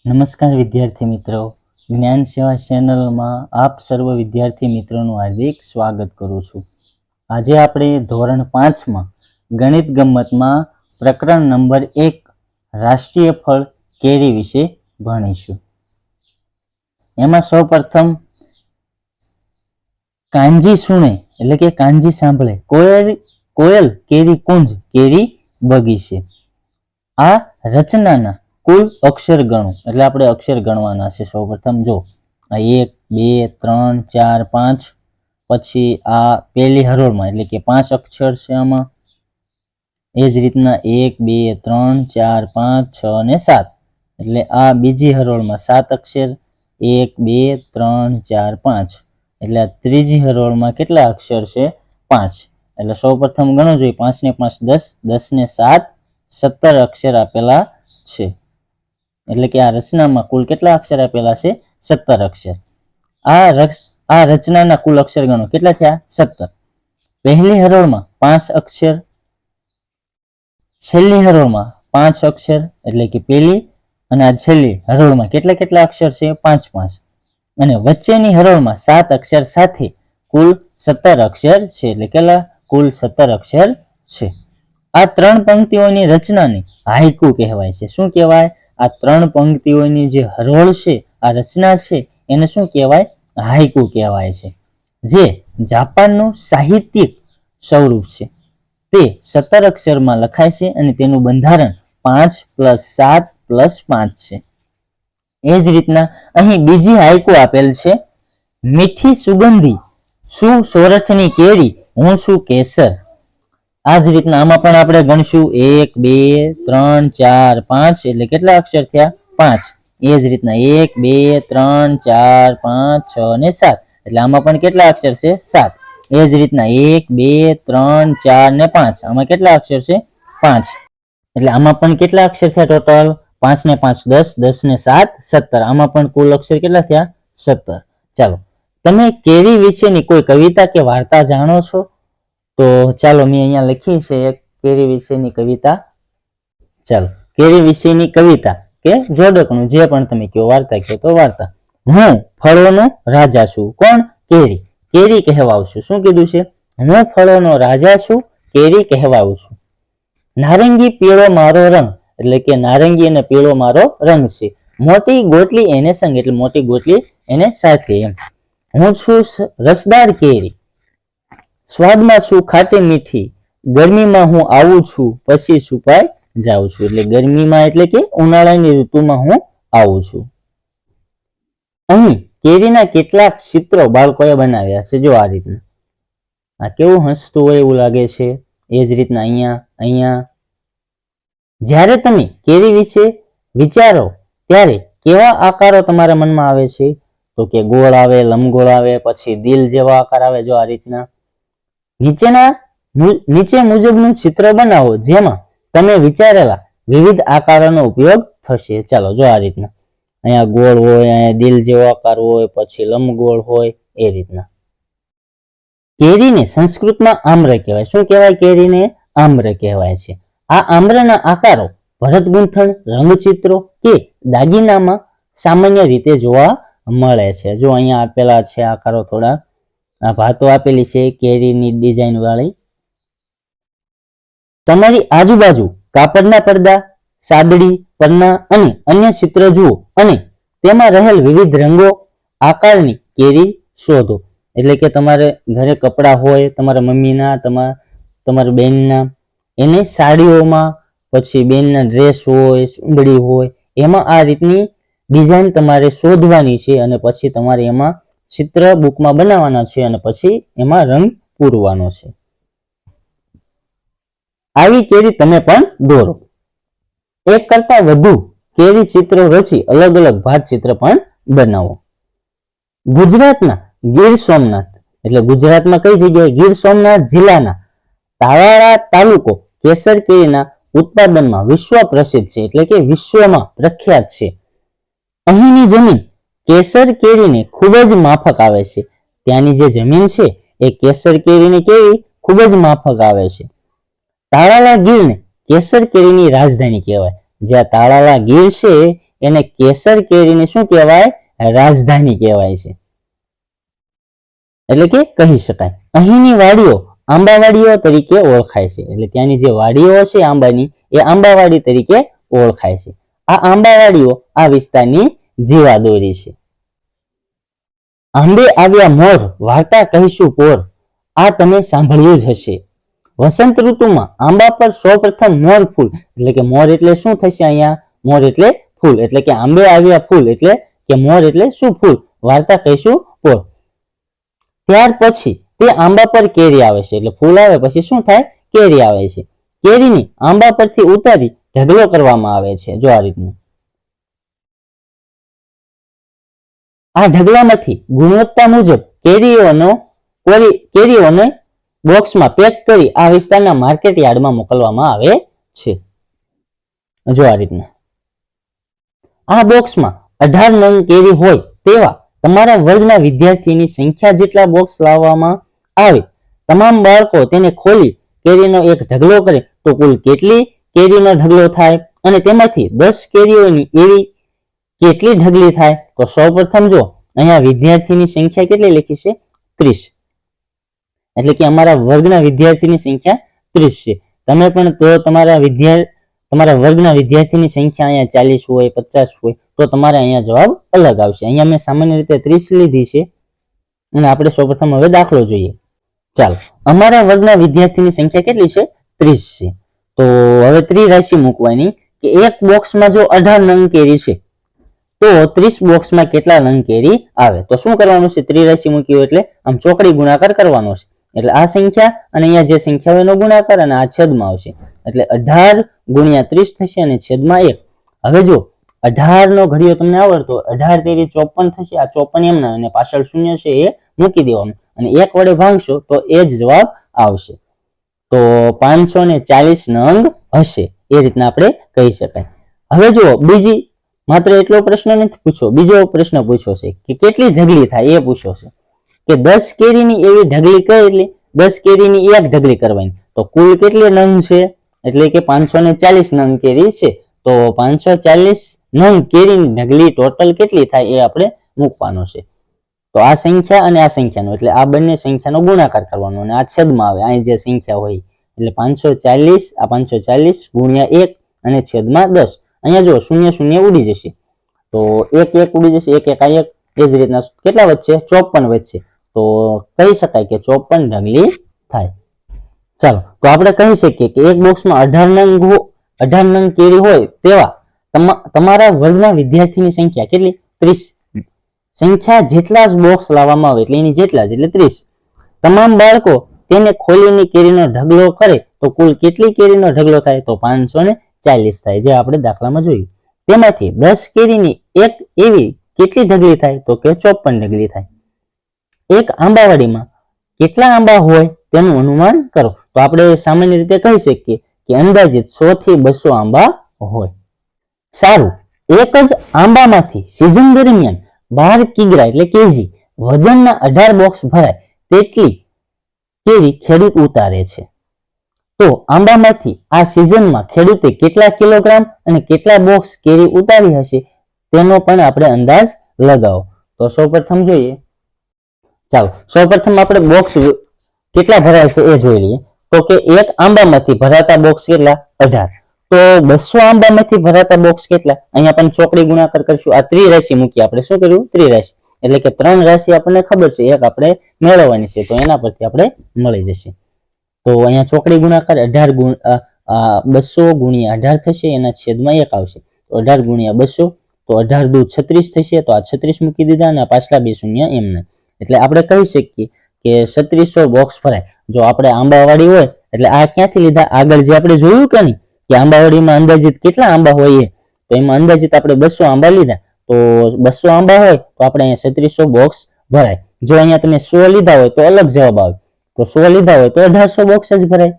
નમસ્કાર વિદ્યાર્થી મિત્રો, જ્ઞાન સેવા ચેનલમાં આપ સર્વ વિદ્યાર્થી મિત્રોનું હાર્દિક સ્વાગત કરું છું. આજે આપણે ધોરણ 5માં ગણિત ગમ્મતમાં પ્રકરણ નંબર 1 રાષ્ટ્રીય ફળ કેરી વિશે ભણીશું. એમાં સૌપ્રથમ કાંજી સુણે એટલે કે કાંજી સાંભળે, કોયલ કેરી કુંજ કેરી બગીચે. આ રચનાના કુલ અક્ષર ગણો એટલે આપણે અક્ષર ગણવાના છે. સૌપ્રથમ જો આ 1 2 3 4 5, પછી આ પહેલી હરોળમાં એટલે કે 5 અક્ષર છે આમાં. એ જ રીતના 1 2 3 4 5 6 અને 7 એટલે આ બીજી હરોળમાં 7 અક્ષર. 1 2 3 4 5 એટલે આ ત્રીજી હરોળમાં કેટલા અક્ષર છે? 5. એટલે સૌપ્રથમ ગણો જોઈએ. 5 ને 5 10, 10 ને 7 17 અક્ષર આપેલા છે. એટલે કે આ રચનામાં કુલ કેટલા અક્ષર આપેલા છે? 17 અક્ષર. આ રચનાના કુલ અક્ષર ગણો કેટલા થયા? 17. પહેલી હરોળમાં 5 અક્ષર, છેલ્લી હરોળમાં 5 અક્ષર એટલે કે પહેલી અને આ છેલ્લી હરોળમાં કેટલા કેટલા અક્ષર છે? 5 5. અને વચ્ચેની હરોળમાં 7 અક્ષર સાથે કુલ 17 અક્ષર છે. એટલે કેટલા? કુલ 17 અક્ષર છે. આ 3 પંક્તિઓની રચનાને હાઇકુ કહેવાય છે. શું કહેવાય? આ 3 પંક્તિઓની જે હરોળ છે, આ રચના છે, એને શું કહેવાય? હાઇકુ કહેવાય છે. જે જાપાનનું સાહિત્યિક સ્વરૂપ છે. તે 17 અક્ષરમાં લખાય છે અને તેનું બંધારણ 5 + 7 + 5 છે. એ જ રીતના અહીં બીજી હાઇકુ આપેલ છે. મીઠી સુગંધી શું સોરઠની કેરી, હું શું કેસર. આ જ રીતના આમાં પણ આપણે ગણશું 1 2 3 4 5 એટલે કેટલા અક્ષર થયા? 5. એ જ રીતના 1 2 3 4 5 6 અને 7 એટલે આમાં પણ કેટલા અક્ષર છે? 7. એ જ રીતના 1 2 3 4 ને 5 આમાં કેટલા અક્ષર છે? 5. એટલે આમાં પણ કેટલા અક્ષર થયા ટોટલ? 5 ને 5 10, 10 ને 7 17. આમાં પણ કુલ અક્ષર કેટલા થયા? 17. ચાલો, તમે કેરી વિશેની કોઈ કવિતા કે વાર્તા જાણો છો? તો ચાલો મેં અહીંયા લખી છે એક કેરી વિશેની કવિતા. ચાલો, કેરી વિશેની કવિતા કે જોડકણું જે પણ તમે કહો, વાર્તા કહો તો વાર્તા. હું ફળોનો રાજા છું. કોણ? કેરી. કેરી કહેવાઉં છું. શું કીધું છે? હું ફળોનો રાજા છું, કેરી કહેવાઉં છું. નારંગી પીળો મારો રંગ એટલે કે નારંગી અને પીળો મારો રંગ છે. મોટી ગોટલી એને સંગ એટલે મોટી ગોટલી એને સાથે. એમ હું છું રસદાર કેરી, સ્વાદમાં છું ખાટી મીઠી, ગરમીમાં હું આવું છું, પછી છુપાઈ જાઉં છું. એટલે ગરમીમાં એટલે કે ઉનાળાની ઋતુમાં હું આવું છું. અહીં કેરીના કેટલાક ચિત્રો બાળકોએ બનાવ્યા છે. જો આ રીતના, આ કેવું હસતું હોય એવું લાગે છે. એ જ રીતના અહીંયા જ્યારે તમે કેરી વિશે વિચારો ત્યારે કેવા આકારો તમારા મનમાં આવે છે? તો કે ગોળ આવે, લંબગોળ આવે, પછી દિલ જેવા આકાર આવે. જો આ રીતના નીચે મુજબનું ચિત્ર બનાવો જેમાં તમે વિચારેલા વિવિધ આકારોનો ઉપયોગ થશે. ચાલો, જો આ રીતના અહીંયા ગોળ હોય, અહીંયા દિલ જેવો આકાર હોય, પછી લંબગોળ હોય. એ રીતના કેરીને સંસ્કૃતમાં આમ્ર કહેવાય. શું કહેવાય? કેરીને આમ્ર કહેવાય છે. આ આમ્રના આકારો ભરત ગૂંથણ, રંગચિત્રો કે દાગીનામાં સામાન્ય રીતે જોવા મળે છે. જો અહીંયા આપેલા છે આકારો, થોડા આ ભાતો આપેલી છે કેરીની ડિઝાઇન વાળી. તમારી આજુબાજુ કાપડના પડદા, સાદડી, પન્ના અને અન્ય ચિત્ર જુઓ અને તેમાં રહેલ વિવિધ રંગો, આકારની કેરી શોધો. એટલે કે તમારે ઘરે કપડા હોય, તમારા મમ્મીના, તમારા બેનના, એને સાડીઓમાં, પછી બેનના ડ્રેસ હોય, સુંદડી હોય, એમાં આ રીતની ડિઝાઇન તમારે શોધવાની છે અને પછી તમારે એમાં ચિત્ર બુકમાં બનાવવાના છે અને પછી એમાં રંગ પૂરવાનો છે. આવી કેરી તમે પણ દોરો. એક કરતા વધુ કેરી ચિત્રો રચી અલગ અલગ ભાત ચિત્ર પણ બનાવો. ગુજરાતના ગીર સોમનાથ એટલે ગુજરાતમાં કઈ જગ્યાએ? ગીર સોમનાથ જિલ્લાના તાલાળા તાલુકો કેસર કેરીના ઉત્પાદનમાં વિશ્વ પ્રસિદ્ધ છે. એટલે કે વિશ્વમાં પ્રખ્યાત છે. અહીંની જમીન કેસર કેરીને ખૂબ જ માફક આવે છે. ત્યાંની જે જમીન છે એ કેસર કેરીને કેવી ખૂબ જ માફક આવે છે. તાળાલા ગીરને કેસર કેરીની રાજધાની કહેવાય. જ્યાં તાળાલા ગીર છે એને કેસર કેરીની શું કહેવાય? રાજધાની કહેવાય છે, એટલે કે કહી શકાય. અહીંની વાડીઓ આંબાવાડીઓ તરીકે ઓળખાય છે, એટલે ત્યાંની જે વાડીઓ છે આંબાની એ આંબાવાડી તરીકે ઓળખાય છે. આ આંબાવાડીઓ આ વિસ્તારની જીવાદોરી છે. આંબે આવ્યા મોર, વાર્તા કહીશું પોર, આ તમે સાંભળ્યું જ હશે. વસંત ઋતુમાં આંબા પર સૌપ્રથમ મોર ફૂલ, એટલે કે મોર એટલે શું થશે અહીંયા? મોર એટલે ફૂલ, એટલે કે આંબે આવ્યા ફૂલ એટલે કે મોર એટલે શું? ફૂલ. વાર્તા કહીશું પોર. ત્યાર પછી તે આંબા પર કેરી આવે છે, એટલે ફૂલ આવે પછી શું થાય? કેરી આવે છે. કેરીની આંબા પરથી ઉતારી ઢગલો કરવામાં આવે છે. જો આ રીતનું. આ ઢગલામાંથી ગુણવત્તા મુજબ કેરીઓને બોક્સમાં પેક કરી આ વિસ્તારના માર્કેટ યાર્ડમાં મોકલવામાં આવે છે. જો આ રીતના. આ બોક્સમાં 18 નંગ કેરી હોય તેવા તમારા વર્ગના વિદ્યાર્થીની સંખ્યા જેટલા બોક્સ લાવવામાં આવે. તમામ બાળકો તેને ખોલી કેરીનો એક ઢગલો કરે તો કુલ કેટલી કેરીનો ઢગલો થાય અને તેમાંથી 10 કેરીઓની એવી કેટલી ઢગલી થાય? તો સૌપ્રથમ જો અહીંયા વિદ્યાર્થીની સંખ્યા કેટલી લખી છે? 30, એટલે કે અમારા વર્ગના વિદ્યાર્થીની સંખ્યા 30 છે. તમે પણ તો તમારા વર્ગના વિદ્યાર્થીની સંખ્યા અહીંયા 40 હોય 50 હોય તો તમારે અહીંયા જવાબ અલગ આવશે. અહીંયા મેં સામાન્ય રીતે 30 લીધી છે અને આપણે સૌપ્રથમ હવે દાખલો જોઈએ. ચાલો, અમારા વર્ગના વિદ્યાર્થીની સંખ્યા કેટલી છે? 30 છે. તો હવે ત્રિરાશિ મૂકવાની કે એક બોક્સમાં જો 18 નંગ કેરી છે તો 30 બોક્સમાં કેટલા નંગ કેરી આવે? તો શું કરવાનું છે? ત્રિરાશિ મૂક્યું એટલે આમ ચોકડી ગુણાકાર કરવાનો છે, એટલે આ સંખ્યા અને અહીંયા જે સંખ્યા હોય એનો ગુણાકાર અને આ છેદમાં આવશે, એટલે 18 ગુણ્યા 30 થશે અને છેદમાં 1. હવે જો 18 નો ઘડિયો તમને આવડતો 18 તેરી 54 થશે. આ 54 એમના અને પાછળ શૂન્ય છે એ મૂકી દેવાનું અને 1 વડે ભાંગશો તો એ જ જવાબ આવશે. તો 540 નંગ હશે, એ રીતના આપણે કહી શકાય. હવે જો બીજી માત્ર એટલો પ્રશ્ન નથી પૂછ્યો, બીજો પ્રશ્ન પૂછ્યો છે કે કેટલી ઢગલી થાય એ પૂછ્યો છે કે 10 કેરીની એવી ઢગલી કેટલી? 10 કેરીની એક ઢગલી કરવાની, તો કુલ કેટલી નંગ છે? એટલે કે 540 નંગ કેરી છે, તો 540 નંગ કેરીની ઢગલી ટોટલ કેટલી થાય એ આપણે મૂકવાનો છે. તો આ સંખ્યા અને આ સંખ્યાનો એટલે આ બંને સંખ્યાનો ગુણાકાર કરવાનો અને આ છેદમાં આવે અહીં જે સંખ્યા હોય એટલે 540 આ 540 ગુણ્યા 1 અને છેદમાં 10. અહીંયા જો શૂન્ય શૂન્ય ઉડી જશે તો 1 1 ઉડી જશે, 1 1 આ 1. એ જ રીતના કેટલા વધશે? 54 વધશે. તો કહી શકાય કે 54 ઢગલી થાય. ચાલો, તો આપણે કહી શકીએ કે એક બોક્સમાં 18 નંગ કેરી હોય તેવા તમારા વર્ગના વિદ્યાર્થીની સંખ્યા કેટલી? 30. સંખ્યા જેટલા જ બોક્સ લાવવામાં આવે એટલે એની જેટલા જ એટલે 30. તમામ બાળકો તેને ખોલીને કેરીનો ઢગલો કરે તો કુલ કેટલી કેરીનો ઢગલો થાય? તો 540 થાય, જે આપણે દાખલામાં જોયું. તેમાંથી 10 કેરીની એક એવી કેટલી ઢગલી થાય? તો કે 54 ઢગલી થાય. એક આંબાવાડીમાં કેટલા આંબા હોય તેનું અનુમાન કરો. તો આપણે સામાન્ય રીતે કહી શકીએ કે અંદાજિત 100 થી 200 આંબા હોય. સારું, એક જ આંબામાંથી સિઝન દરમિયાન 12 કિગ્રા એટલે કેજી વજનના 18 બોક્સ ભરાય તેટલી કેરી ખેડૂત ઉતારે છે. તો આંબામાંથી આ સિઝનમાં ખેડૂતે કેટલા કિલોગ્રામ અને કેટલા બોક્સ કેરી ઉતારી હશે તેનો પણ આપણે અંદાજ લગાવો. તો સૌપ્રથમ જોઈએ. ચાલો, સૌપ્રથમ આપણે બોક્સ કેટલા ભરાય છે એ જોઈ લઈએ. તો કે એક આંબામાંથી ભરાતા બોક્સ કેટલા? 18. તો 200 આંબામાંથી ભરાતા બોક્સ કેટલા? અહીંયા પણ ચોકડી ગુણાકાર કરશું. આ ત્રિરાશિ મૂકી આપણે શું કર્યું? ત્રિરાશિ, એટલે કે 3 રાશિ આપણને ખબર છે, એક આપણે મેળવવાની છે, તો એના પરથી આપણે મળી જશે. તો અહીંયા ચોકડી ગુણાકાર 200 ગુણ્યા 18 થશે, એના છેદમાં 1 આવશે. તો 18 ગુણ્યા 200 તો 18 દુ 36 થશે, તો આ 36 મૂકી દીધા અને પાછલા 2 શૂન્ય એમના. એટલે આપણે કહી શકીએ કે 3600 બોક્સ ભરાય. જો આપણે આંબાવાડી હોય એટલે આ ક્યાંથી લીધા? આગળ જે આપણે જોયું કે નહીં કે આંબાવાડીમાં અંદાજિત કેટલા આંબા હોય તો એમાં અંદાજિત આપણે 200 આંબા લીધા. તો 200 આંબા હોય તો આપણે અહીંયા 3600 બોક્સ ભરાય. જો અહીંયા તમે 100 લીધા હોય તો અલગ જવાબ આવે, તો 100 લીધા હોય તો 1800 બોક્સ જ ભરાય.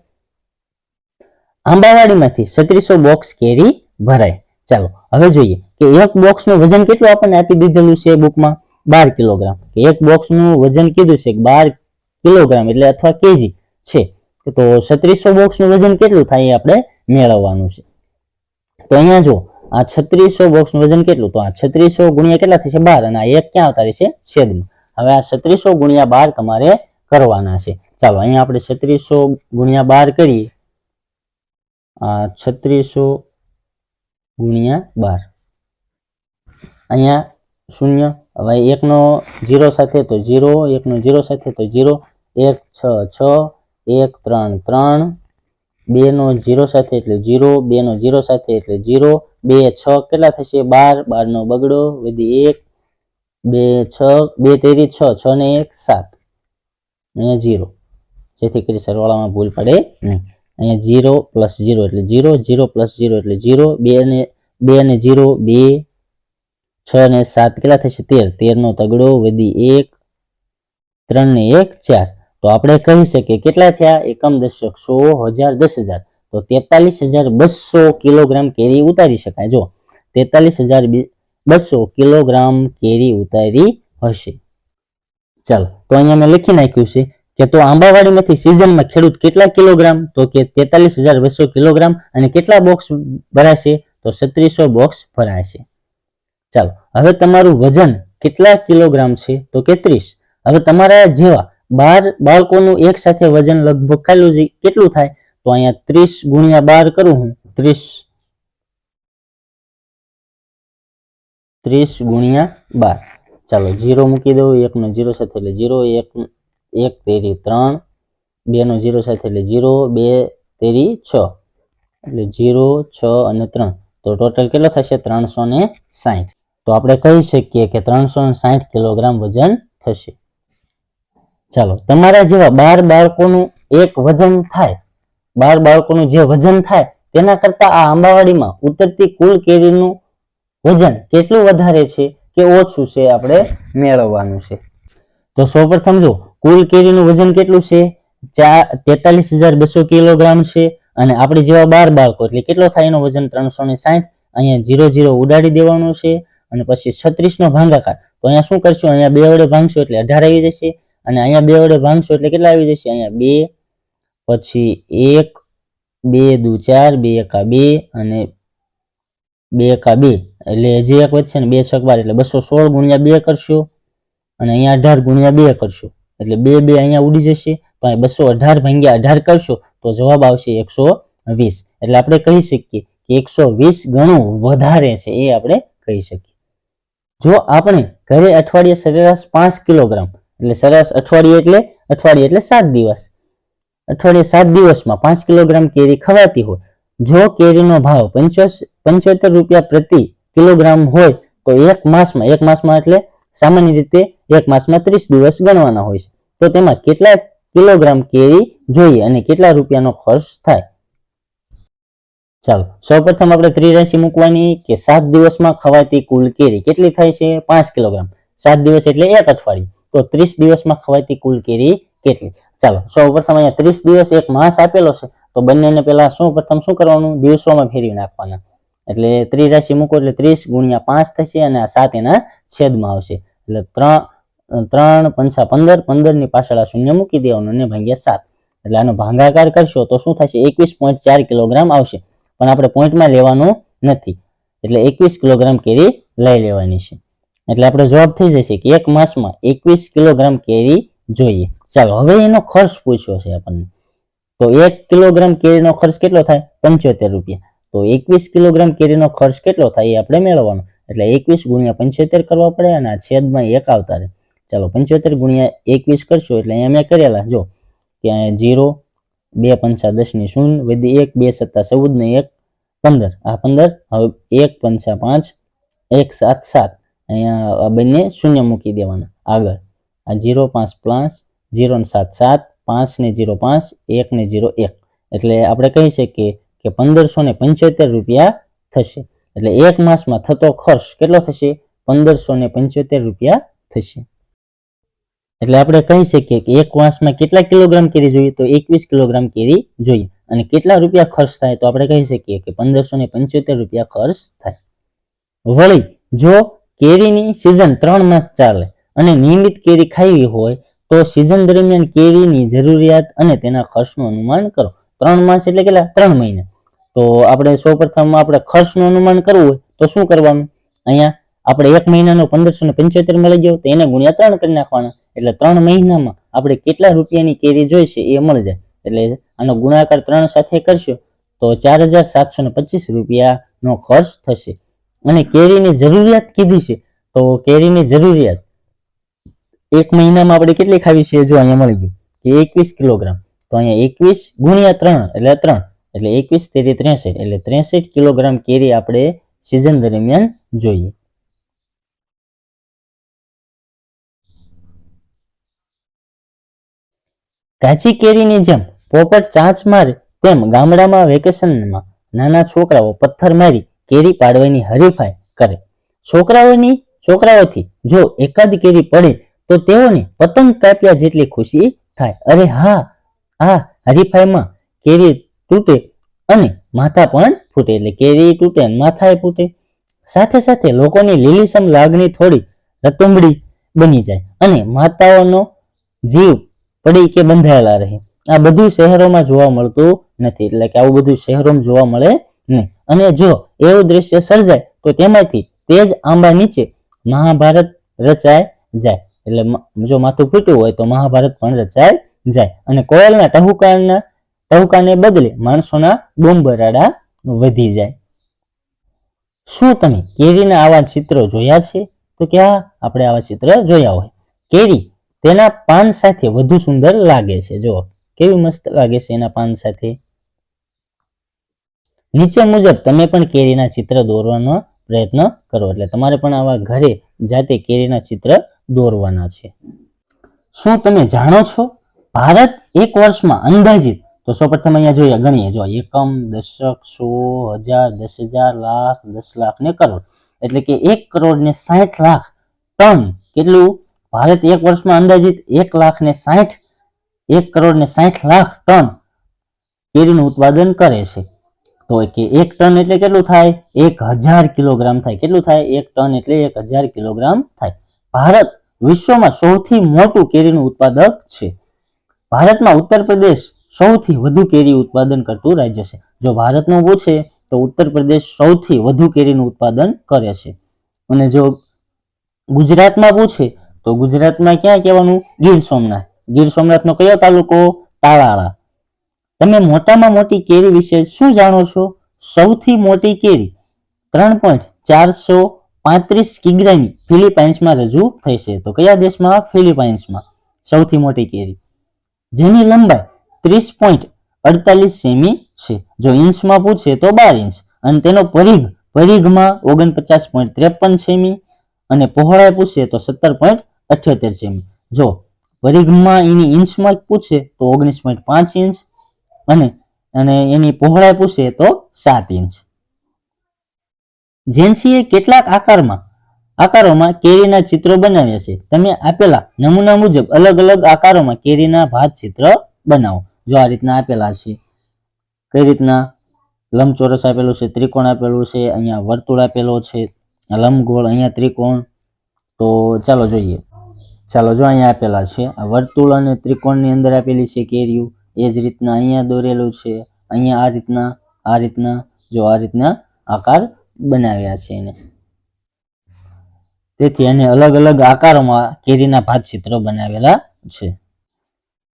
આંબાવાડીમાંથી 3600 બોક્સ કેરી ભરાય. ચાલો હવે જોઈએ કે એક બોક્સનું વજન કેટલું આપણને આપી દીધેલું છે બુકમાં? 12 કિલોગ્રામ. એક બોક્સનું વજન કીધું છે 12 કિલોગ્રામ એટલે અથવા કેજી છે. તો 3600 બોક્સનું વજન કેટલું થાય એ આપણે મેળવવાનું છે. તો અહીંયા જો આ 3600 બોક્સનું વજન કેટલું? તો આ 3600 ગુણ્યા કેટલા થશે? 12, અને આ એક ક્યાં આવતા રહેશે? છેદમાં. હવે આ 3600 ગુણ્યા 12 તમારે કરવાના છે. ચાલો અહીંયા આપણે 3600 ગુણ્યા 12 કરીએ. આ 3600 ગુણ્યા 12, અહીંયા 0, હવે 1 નો 0 સાથે તો 0, 1 નો 0 સાથે તો 0, 1 6 6, 1 3 3, 2 નો 0 સાથે એટલે 0, 2 નો 0 સાથે એટલે 0, 2 6 કેટલા થશે? 12, 12 નો બગડો વધી 1, 2 6, 2 તેરી 6, 6 ને 1 7, અહીંયા 0, જેથી કરી સરવાળામાં ભૂલ પડે નહીં. અહીંયા 0 પ્લસ 0 એટલે 0, 0 પ્લસ 0 એટલે 0, 2 ને 0 2, 6 ને 7 કેટલા થશે? 13, 13 નો તગડો વધી 1, 3 ને 1 4. તો આપણે કહી શકીએ કેટલા થયા? એકમ દશક 100 1000 10,000, તો 43,200 કિલોગ્રામ કેરી ઉતારી શકાય. જો 43,200 કિલોગ્રામ કેરી ઉતારી હશે. ચાલો તો અહીંયા મેં લખી નાખ્યું છે કે તો આંબાવાડીમાંથી સિઝનમાં ખેડૂત કેટલા કિલોગ્રામ? તો કે 43,200 કિલોગ્રામ. અને કેટલા બોક્સ ભરાશે? તો 3600 બોક્સ ભરાશે. ચાલો હવે તમારું વજન કેટલા કિલોગ્રામ છે? તો કે 30. હવે તમારા જેવા 12 બાળકોનું એક સાથે વજન લગભગ કેટલું થાય? તો અહીંયા 30 ગુણ્યા 12 કરું હું. 30 ગુણ્યા 12. ચાલો 0 મૂકી દઉં. 1 નો 0 સાથે એટલે 0, 1 તેરી 3, 2 નો 0 સાથે એટલે 0, 2 તેરી 6 એટલે 0 6 અને 3, તો ટોટલ કેટલો થશે? 360. તો આપણે કહી શકીએ કે 360 કિલોગ્રામ વજન થશે. ચાલો તમારા જેવા 12 બાળકોનું એક વજન થાય, 12 બાળકોનું જે વજન થાય તેના કરતા આ આંબાવાડીમાં ઉતરતી કુલ કેરીનું વજન કેટલું વધારે છે કે ઓછું છે આપણે મેળવવાનું છે. તો સૌપ્રથમ જો કુલ કેરીનું વજન કેટલું છે? 43,200 કિલોગ્રામ છે. અને આપણે જેવા 12 બાળકો એટલે કેટલો થાય એનું વજન? 360. અહીંયા 0 0 ઉડાડી દેવાનું છે અને પછી 36 નો ભાગાકાર. તો અહીંયા શું કરશું? અહીંયા 2 વડે ભાગશું એટલે 18 આવી જશે, અને અહીંયા 2 વડે ભાગશું એટલે કેટલા આવી જશે? અહીંયા 2, પછી 1, 2 દુ 4, 2 એકા 2 અને 2 એકા 2 એટલે જે એક વધશે ને 2 છક 12 એટલે 216 ગુણ્યા 2 કરશો, અને અહીંયા 18 ગુણ્યા 2 કરશો એટલે 2 2 અહીંયા ઉડી જશે. તો અહીં 218 ભાગ્યા 18 કરશો તો જવાબ આવશે 120. એટલે આપણે કહી શકીએ કે 120 ગણું વધારે છે, એ આપણે કહી શકીએ. જો આપણે ઘરે અઠવાડિયે સરેરાશ 5 કિલોગ્રામ એટલે સરેરાશ અઠવાડિયે એટલે 7 દિવસ, અઠવાડિયે 7 દિવસમાં 5 કિલોગ્રામ કેરી ખવાતી હોય, જો કેરીનો ભાવ 75 રૂપિયા પ્રતિ કિલોગ્રામ હોય તો એક માસમાં એટલે સામાન્ય રીતે એક માસમાં 30 દિવસ ગણવાના હોય છે, તો તેમાં કેટલા કિલોગ્રામ કેરી જોઈએ અને કેટલા રૂપિયાનો ખર્ચ થાય? ચાલો સૌપ્રથમ આપણે ત્રિરાશિ મૂકવાની કે 7 દિવસમાં ખવાતી કુલ કેરી કેટલી થાય છે? 5 કિલોગ્રામ. 7 દિવસ એટલે એક અઠવાડિયું, તો 30 દિવસમાં ખવાતી કુલ કેરી કેટલી? ચાલો સૌપ્રથમ અહીંયા 30 દિવસ એક માસ આપેલો છે, તો બંનેને પહેલા સૌપ્રથમ શું કરવાનું? દિવસોમાં ફેરવી નાખવાના. એટલે ત્રિરાશિ મૂકો એટલે 30 ગુણ્યા 5 થશે, અને આ 7 એના છેદમાં આવશે એટલે 3 5 15, 15 ની પાછળ આ શૂન્ય મૂકી દેવાનું અને ભાગ્યા 7 એટલે આનો ભાગાકાર કરશો તો શું થશે? 21.4 કિલોગ્રામ આવશે. પણ આપણે પોઈન્ટમાં લેવાનું નથી એટલે 21 કિલોગ્રામ કેરી લઈ લેવાની છે. એટલે આપણે જવાબ થઈ જશે કે એક માસમાં 21 કિલોગ્રામ કેરી જોઈએ. ચાલો હવે એનો ખર્ચ પૂછ્યો છે આપણને, તો 1 કિલોગ્રામ કેરીનો ખર્ચ કેટલો થાય? 75 રૂપિયા. તો 21 કિલોગ્રામ કેરીનો ખર્ચ કેટલો થાય એ આપણે મેળવવાનો, એટલે 21 ગુણ્યા 75 કરવા પડે અને આ છેદમાં 1 આવતા રહે. ચાલો 75 ગુણ્યા 21 કરશો એટલે અહીંયા મેં કરેલા જો કે 0, 2 5 10 ની 0 વધી 1, 2 7 14 ને 1 15, આ 15. હવે 1 5 5, 1 7 7, અહીંયા બંને શૂન્ય મૂકી દેવાના આગળ. આ 0 5 5, 0 ને 7 7, 5 ને 0 5, 1 ને 0 1 એટલે આપણે કહી શકીએ કે 1575 રૂપિયા થશે. એટલે એક માસમાં થતો ખર્ચ કેટલો થશે? 1575 રૂપિયા થશે. એટલે આપણે કહી શકીએ કે એક માસમાં કેટલા કિલોગ્રામ કેરી જોઈએ? તો 21 કિલોગ્રામ કેરી જોઈએ. અને કેટલા રૂપિયા ખર્ચ થાય? તો આપણે કહી શકીએ કે 1575 રૂપિયા ખર્ચ થાય. વળી જો કેરીની સિઝન 3 માસ ચાલે અને નિયમિત કેરી ખાવી હોય તો સિઝન દરમિયાન કેરીની જરૂરિયાત અને તેના ખર્ચનું અનુમાન કરો. 3 માસ એટલે કેટલા? 3 મહિના. તો આપણે સૌપ્રથમ આપણે ખર્ચનું અનુમાન કરવું હોય તો શું કરવાનું, અહીંયા આપણે 1 મહિનાનો 1575 મળી ગયો તો એને ગુણ્યા 3 કરી નાખવાના, એટલે 3 મહિનામાં આપણે કેટલા રૂપિયાની કેરી જોઈશે એ મળી જાય. એટલે આનો ગુણાકાર 3 સાથે કરશો તો 4725 રૂપિયાનો ખર્ચ થશે. અને કેરીની જરૂરિયાત કીધી છે તો કેરીની જરૂરિયાત 1 મહિનામાં આપણે કેટલી ખાવી છે, જો અહીંયા મળી ગયું કે 21 કિલોગ્રામ, તો અહીંયા 21 ગુણ્યા 3 એટલે 3, એટલે 21 તેરી 63, એટલે 63 કિલોગ્રામ કેરી આપણે સિઝન દરમિયાન જોઈએ. કાચી કેરીની જેમ પોપટ ચાંચ મારે તેમ ગામડામાં વેકેશનમાં નાના છોકરાઓ પથ્થર મારી કેરી પાડવાની હરીફાઈ કરે. છોકરાઓથી જો એકાદ કેરી પડે તો તેઓને પતંગ કાપ્યા જેટલી ખુશી થાય. અરે હા, આ હરીફાઈમાં કેરી તૂટે અને માથા પણ ફૂટે, એટલે કેરી તૂટે અને માથાએ ફૂટે. સાથે સાથે લોકોની લીલીછમ લાગણી થોડી રતુંબડી બની જાય અને માતાઓનો જીવ પડી કે બંધાયેલા રહે. આ બધું શહેરોમાં જોવા મળતું નથી, એટલે કે આવું બધું શહેરોમાં જોવા મળે નહીં. અને જો એવું દ્રશ્ય સર્જાય તો તેમાંથી તેજ આંબા નીચે મહાભારત રચાય જાય, એટલે જો માથું ફૂટ્યું હોય તો મહાભારત પણ રચાય જાય. અને કોયલના ટહુકાને બદલે માણસોના બૂમબરાડા વધી જાય. શું તમે કેરીના આવા ચિત્રો જોયા છે? તો કે હા, આપણે આવા ચિત્ર જોયા હોય. કેરી તેના પાન સાથે વધુ સુંદર લાગે છે. જો કેવી મસ્ત લાગે છે એના પાન સાથે. નીચે મુજબ તમે પણ કેરીના ચિત્ર દોરવાનો પ્રયત્ન કરો, એટલે તમારે પણ આવા ઘરે જાતે કેરીના ચિત્ર દોરવાના છે. શું તમે જાણો છો ભારત એક વર્ષમાં અંદાજિત, તો સૌપ્રથમ અહીંયા જોઈએ ગણીએ, જો એકમ, દશક, 100, 1000, 10,000, લાખ, 10 લાખ ને કરોડ, એટલે કે 1 કરોડ ને 60 લાખ ટન કેટલું ભારત એક વર્ષમાં અંદાજિત 1 લાખ ને 60 1 કરોડ ને 60 લાખ ટન કેરીનું ઉત્પાદન કરે છે. તો કે 1 ટન એટલે કેટલું થાય, 1000 કિલોગ્રામ થાય. કેટલું થાય, 1 ટન એટલે 1000 કિલોગ્રામ થાય. ભારત વિશ્વમાં સૌથી મોટું કેરીનું ઉત્પાદક છે. ભારતમાં ઉત્તર પ્રદેશ સૌથી વધુ કેરી ઉત્પાદન કરતું રાજ્ય છે. જો ભારતનું પૂછે તો ઉત્તર પ્રદેશ સૌથી વધુ કેરીનું ઉત્પાદન કરે છે. અને જો ગુજરાતમાં પૂછે તો ગુજરાતમાં ક્યાં કહેવાનું, ગીર સોમનાથ. ગીર સોમનાથનો કયો તાલુકો, તાલાળા. તમે મોટામાં મોટી કેરી વિશે શું જાણો છો? સૌથી મોટી કેરી 3.435 કિગ્રાની ફિલિપાઇન્સમાં રજૂ થઈ છે. તો કયા દેશમાં? ફિલિપાઇન્સમાં સૌથી મોટી કેરી, જેની લંબાઈ 30.48 સેમી છે. જો ઇંચમાં પૂછે તો 12 ઇંચ, અને તેનો પરિઘમાં 49.53 સેમી, અને પહોળાઈ પૂછે તો 17.78 સેમી. જો પરિઘમાં એની ઇંચમાં પૂછે તો 19.5 ઇંચ, અને એની પહોળાઈ પૂછે તો 7 ઇંચ. જેન્સીએ કેટલાક આકારોમાં કેરીના ચિત્રો બનાવ્યા છે. તમે આપેલા નમૂના મુજબ અલગ અલગ આકારોમાં કેરીના ભાત ચિત્ર બનાવો. જો આ રીતના આપેલા છે, કઈ રીતના, લંબચોરસ આપેલું છે, ત્રિકોણ આપેલું છે, અહીંયા વર્તુળ આપેલો છે, લંબગોળ, અહીંયા ત્રિકોણ. તો ચાલો જોઈએ. ચાલો જો અહીંયા આપેલા છે, આ વર્તુળ અને ત્રિકોણની અંદર આપેલી છે કેરીઓ. એ જ રીતના અહીંયા દોરેલું છે, અહીંયા આ રીતના જો આ રીતના આકાર બનાવ્યા છે એને. તેથી એને અલગ અલગ આકારોમાં કેરીના ભાત ચિત્રો બનાવેલા છે.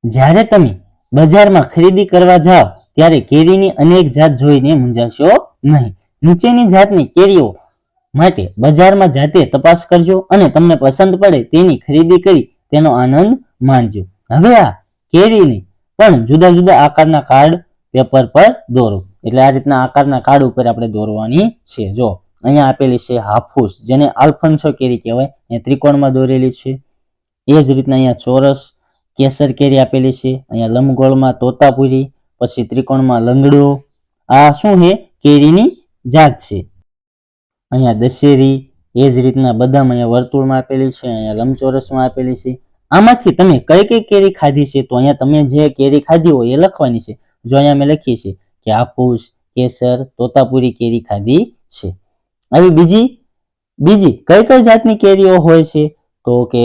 જ્યારે તમે બજારમાં ખરીદી કરવા જાઓ ત્યારે કેરીની અનેક જાત જોઈને મૂંઝાશો નહીં. નીચેની જાતની કેરીઓ માટે બજારમાં જાતે તપાસ કરજો અને તમને પસંદ પડે તેની ખરીદી કરી તેનો આનંદ માણજો. હવે આ કેરીને પણ જુદા જુદા આકારના કાર્ડ પેપર પર દોરો. એટલે આ રીતના આકારના કાર્ડ ઉપર આપણે દોરવાની છે. જો અહીંયા આપેલી છે હાફૂસ, જેને આલ્ફન્સો કેરી કહેવાય, એ ત્રિકોણમાં દોરેલી છે. એ જ રીતના અહીંયા ચોરસ કેસર કેરી આપેલી છે, અહીંયા લંબગોળમાં તોતાપુરી, પછી ત્રિકોણમાં લંગડો. આ શું છે, કેરીની જાત છે. અહીંયા દશેરી, એ જ રીતના બદામ અહીંયા વર્તુળમાં આપેલી છે, અહીંયા લંબચોરસમાં આપેલી છે. આમાંથી તમે કઈ કઈ કેરી ખાધી છે, તો અહીંયા તમે જે કેરી ખાધી હોય એ લખવાની છે. જો અહીંયા મેં લખી છે કે હાફૂસ, કેસર, તોતાપુરી કેરી ખાધી છે. આવી બીજી કઈ કઈ જાતની કેરીઓ હોય છે, તો કે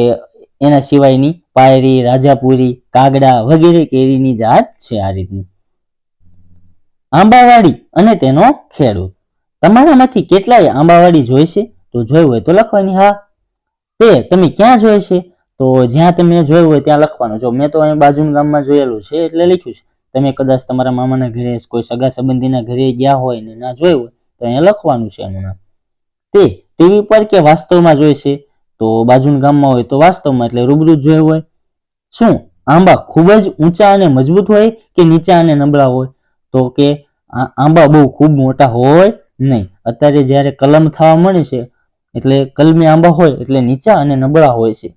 એના સિવાયની પાયરી, રાજાપુરી, કાગડા વગેરે કેરીની જાત છે. આ રીતની આંબાવાડી અને તેનો ખેડૂત. તમારામાંથી કેટલાય આંબાવાડી જોઈ છે? તો જોયું હોય તો લખવાની હા. તે તમે ક્યાં જોઈ છે? તો જ્યાં તમે જોયું હોય ત્યાં લખવાનું. જો મેં તો અહીં બાજુના ગામમાં જોયેલું છે એટલે લખ્યું છે. તમે કદાચ તમારા મામાના ઘરે, કોઈ સગા સંબંધીના ઘરે ગયા હોય ને ના જોયું હોય તો અહીંયા લખવાનું છે એનું નામ. તે ટીવી પર કે વાસ્તવમાં જોઈ છે? તો બાજુના ગામમાં હોય તો વાસ્તવમાં એટલે રૂબરૂ જોયું હોય. શું આંબા ખૂબ જ ઊંચા અને મજબૂત હોય કે નીચા અને નબળા હોય? તો કે આંબા બહુ ખૂબ મોટા હોય નહીં. અત્યારે જ્યારે કલમ થવા મળે છે એટલે કલમી આંબા હોય એટલે નીચા અને નબળા હોય છે.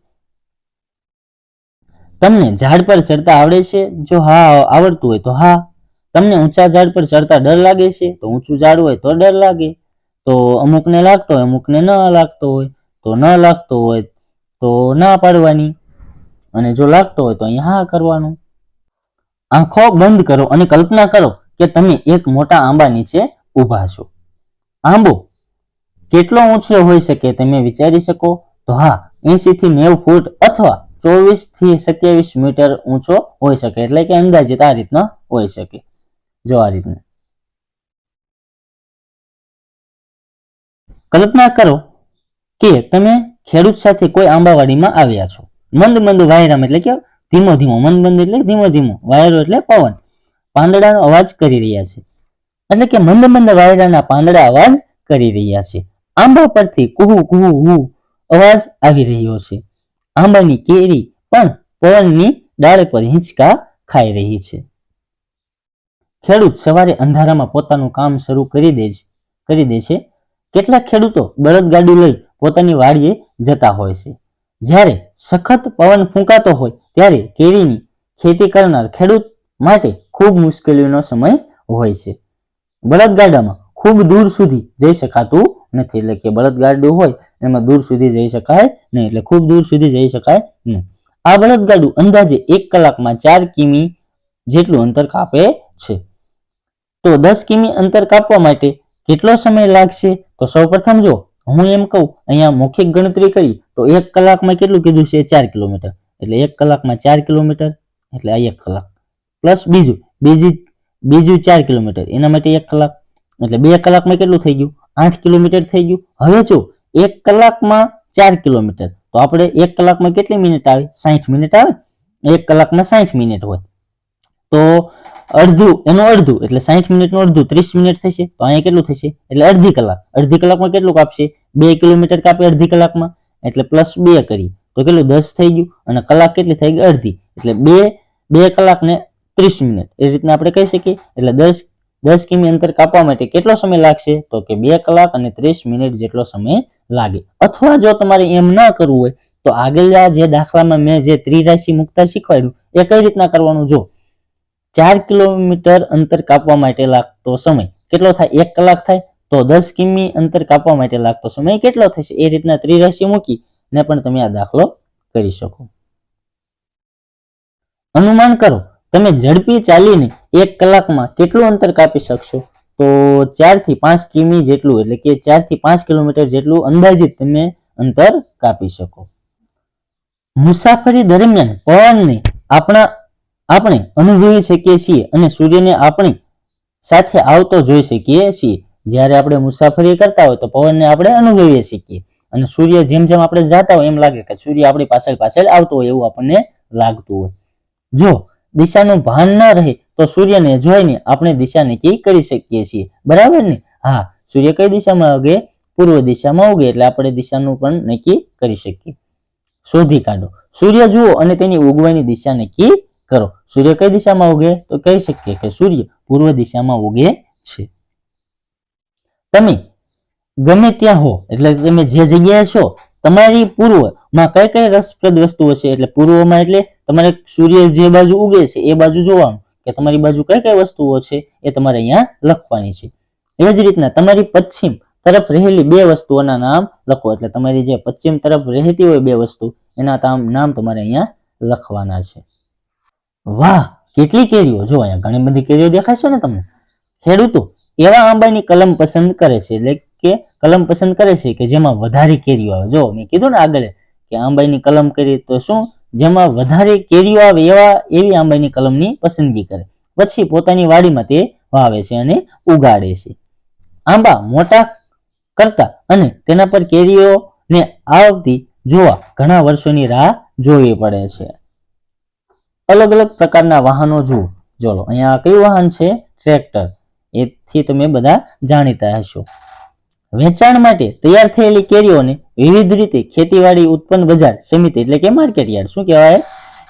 તમને ઝાડ પર ચડતા આવડે છે? જો હા આવડતું હોય તો હા. તમને ઊંચા ઝાડ પર ચડતા ડર લાગે છે? તો ઊંચું ઝાડ હોય તો ડર લાગે. તો અમુકને લાગતો હોય, અમુકને ન લાગતો હોય. તો ન લાગતો હોય તો ના પાડવાની, અને જો લાગતો હોય તો અહીંયા હા કરવાનું. આંખો બંધ કરો અને કલ્પના કરો કે તમે એક મોટા આંબા નીચે ઊભા છો. આંબો કેટલો ઊંચો હોઈ શકે તમે વિચારી શકો? તો હા, 80 થી 90 ફૂટ અથવા 24 થી 27 મીટર ઊંચો હોઈ શકે. એટલે કે અંદાજિત આ રીતના હોઈ શકે. જો આ રીતના કલ્પના કરો કે તમે ખેડૂત સાથે કોઈ આંબાવાડીમાં આવ્યા છો. મંદ મંદ વાયરામાં એટલે કે ધીમો ધીમો, મંદ મંદ એટલે ધીમો ધીમો, વાયરો એટલે પવન, પાંદડાનો અવાજ કરી રહ્યા છે. એટલે કે મંદ મંદ વાયરાના પાંદડા અવાજ કરી રહ્યા છે. આંબા પરથી કુહુ કુહુ હુ અવાજ આવી રહ્યો છે. આંબાની કેરી પણ પવનની ડાળ પર હિંચકા ખાઈ રહી છે. ખેડૂત સવારે અંધારામાં પોતાનું કામ શરૂ કરી દે છે. કેટલાક ખેડૂતો બળદગાડું લઈ પોતાની વાડીએ જતા હોય છે. જ્યારે સખત પવન ફૂંકાતો હોય ત્યારે કેરીની ખેતી કરનાર ખેડૂત માટે ખૂબ મુશ્કેલીનો સમય હોય છે. બળદગાડામાં ખૂબ દૂર સુધી જઈ શકાતું નથી. એટલે કે બળદગાડું હોય એમાં દૂર સુધી જઈ શકાય નહીં, એટલે ખૂબ દૂર સુધી જઈ શકાય નહીં. આ બળદગાડું અંદાજે 1 કલાકમાં 4 કિમી જેટલું અંતર કાપે છે. તો 10 કિમી અંતર કાપવા માટે કેટલો સમય લાગશે? તો સૌપ્રથમ જો હું એમ કહું, અહીંયા મૌખિક ગણતરી કરી તો 1 કલાકમાં કેટલું કીધું છે? 4 કિલોમીટર. એટલે 1 કલાકમાં 4 કિલોમીટર એટલે આ 1 કલાક પ્લસ બીજું 4 કિલોમીટર, એના માટે 1 કલાક એટલે 2 કલાકમાં કેટલું થઈ ગયું? 8 કિલોમીટર થઈ ગયું. હવે જો 1 કલાકમાં 4 કિલોમીટર તો આપણે 1 કલાકમાં કેટલી મિનિટ આવે? 60 મિનિટ આવે. 1 કલાકમાં 60 મિનિટ હોય તો એનું અડધું એટલે 60 મિનિટનું અડધું 30 મિનિટ થશે. તો અહીંયા કેટલું થશે? એટલે અડધી કલાકમાં કેટલું કાપશે? 2 કિલોમીટર કાપે અડધી કલાકમાં, એટલે પ્લસ 2 કરી તો કેટલું? 10 થઈ ગયું. અને કલાક કેટલી થઈ ગઈ? અડધી. એટલે 2 કલાક ને 30 મિનિટ એ રીતના આપણે કહી શકીએ. એટલે 10 કિમી અંતર કાપવા માટે કેટલો સમય લાગશે? તો કે 2 કલાક અને 30 મિનિટ જેટલો સમય લાગે. અથવા જો તમારે એમ ન કરવું હોય તો આગળના જે દાખલામાં મેં જે ત્રિરાશિ મુકતા શીખવાડ્યું એ કઈ રીતના કરવાનું? જો 4 કિલોમીટર અંતર કાપવા માટે લાગતો સમય કેટલો થાય? 1 કલાક થાય. તો 10 કિમી અંતર કાપવા માટે લાગતો સમય કેટલો થશે? એ રીતના ત્રિરાશિ મૂકી ને પણ તમે આ દાખલો કરી શકો. અનુમાન કરો તમે ઝડપી ચાલીને 1 કલાકમાં કેટલું અંતર કાપી શકશો? તો 4 થી 5 કિમી જેટલું, એટલે કે 4 થી 5 કિલોમીટર જેટલું અંદાજિત તમે અંતર કાપી શકો. મુસાફરી દરમિયાન પવનને આપણે અનુભવી શકીએ છીએ અને સૂર્યને આપણી સાથે આવતો જોઈ શકીએ છીએ. જ્યારે આપણે મુસાફરી કરતા હોય તો પવનને આપણે અનુભવીએ છીએ અને સૂર્ય જેમ જેમ આપણે જતા હોય એમ લાગે કે સૂર્ય આપણી પાછળ આવતો હોય એવું આપણને લાગતું હોય. જો દિશાનું ભાન ન રહે તો સૂર્યને જોઈને આપણે દિશા નક્કી કરી શકીએ છીએ. બરાબર ને? હા, સૂર્ય કઈ દિશામાં ઉગે? પૂર્વ દિશામાં ઉગે, એટલે આપણે દિશાનું પણ નક્કી કરી શકીએ. શોધી કાઢો. સૂર્ય જુઓ અને તેની ઉગવાની દિશા નક્કી કરો. સૂર્ય કઈ દિશામાં ઉગે? તો કહી શકીએ કે સૂર્ય પૂર્વ દિશામાં ઉગે છે. તમે ગમે ત્યાં હો, એટલે તમે જે જગ્યાએ છો તમારી પૂર્વમાં કઈ કઈ રસપ્રદ વસ્તુઓ છે? એટલે પૂર્વમાં એટલે તમારે સૂર્ય જે બાજુ ઉગે છે એ બાજુ જોવાનું કે તમારી બાજુ કઈ કઈ વસ્તુઓ છે એ તમારે અહીંયા લખવાની છે. એ જ રીતના તમારી પશ્ચિમ તરફ રહેલી 2 વસ્તુઓના નામ લખો. એટલે તમારી જે પશ્ચિમ તરફ રહેતી હોય 2 વસ્તુ એના નામ તમારે અહીંયા લખવાના છે. વાહ, કેટલી કેરીઓ! જો અહીંયા ઘણી બધી કેરીઓ દેખાય છે ને તમને. ખેડૂતો એવા આંબાની કલમ પસંદ કરે છે, એટલે કે કલમ પસંદ કરે છે કે જેમાં વધારે કેરીઓ આવે. જો મેં કીધું ને આગળ કે આંબાની કલમ કરી તો શું? જેમાં વધારે કેરીઓ આવે એવી આંબાની કલમની પસંદગી કરે. પછી પોતાની વાડીમાં તે વાવે છે અને ઉગાડે છે. આંબા મોટા કરતા અને તેના પર કેરીઓને આવતી જોવા ઘણા વર્ષોની રાહ જોવી પડે છે. અલગ અલગ પ્રકારના વાહનો જુઓ. ચલો અહીંયા કયું વાહન છે? ટ્રેક્ટર. એથી તમે બધા જાણીતા હશો. વેચાણ માટે તૈયાર થયેલી કેરીઓને વિવિધ રીતે ખેતીવાડી ઉત્પન્ન બજાર સમિતિ એટલે કે માર્કેટ યાર્ડ, શું કહેવાય?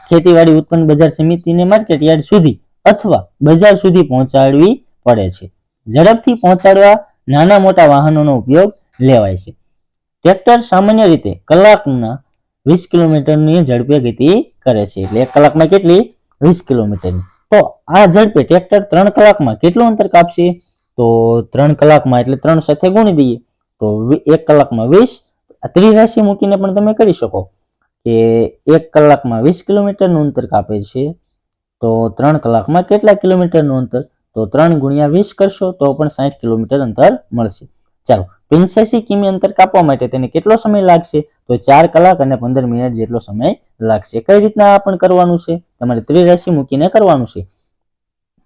ખેતીવાડી ઉત્પન્ન બજાર સમિતિને માર્કેટ યાર્ડ સુધી અથવા બજાર સુધી પહોંચાડવી પડે છે. ઝડપથી પહોંચાડવા નાના મોટા વાહનોનો ઉપયોગ લેવાય છે. ટ્રેક્ટર સામાન્ય રીતે કલાકના 20 કિલોમીટરની ઝડપે ગતિ કરે છે. એટલે 1 કલાકમાં કેટલી? 20 કિલોમીટરની. તો આ ઝડપે ટ્રેક્ટર 3 કલાકમાં કેટલું અંતર કાપશે? તો 3 કલાકમાં એટલે 3 સાથે ગુણી દઈએ તો 1 કલાકમાં 20. ત્રિરાશી મૂકીને પણ તમે કરી શકો કે 1 કલાકમાં 20 કિલોમીટરનું અંતર કાપે છે, તો 3 કલાકમાં કેટલા કિલોમીટરનું અંતર? તો 3 ગુણ્યા 20 કરશો તો પણ 60 કિલોમીટર અંતર મળશે. ચાલો, 85 કિમી અંતર કાપવા માટે તેને કેટલો સમય લાગશે? તો 4 કલાક અને 15 મિનિટ જેટલો સમય લાગશે. કઈ રીતના આ પણ કરવાનું છે? તમારે ત્રિરાશી મૂકીને કરવાનું છે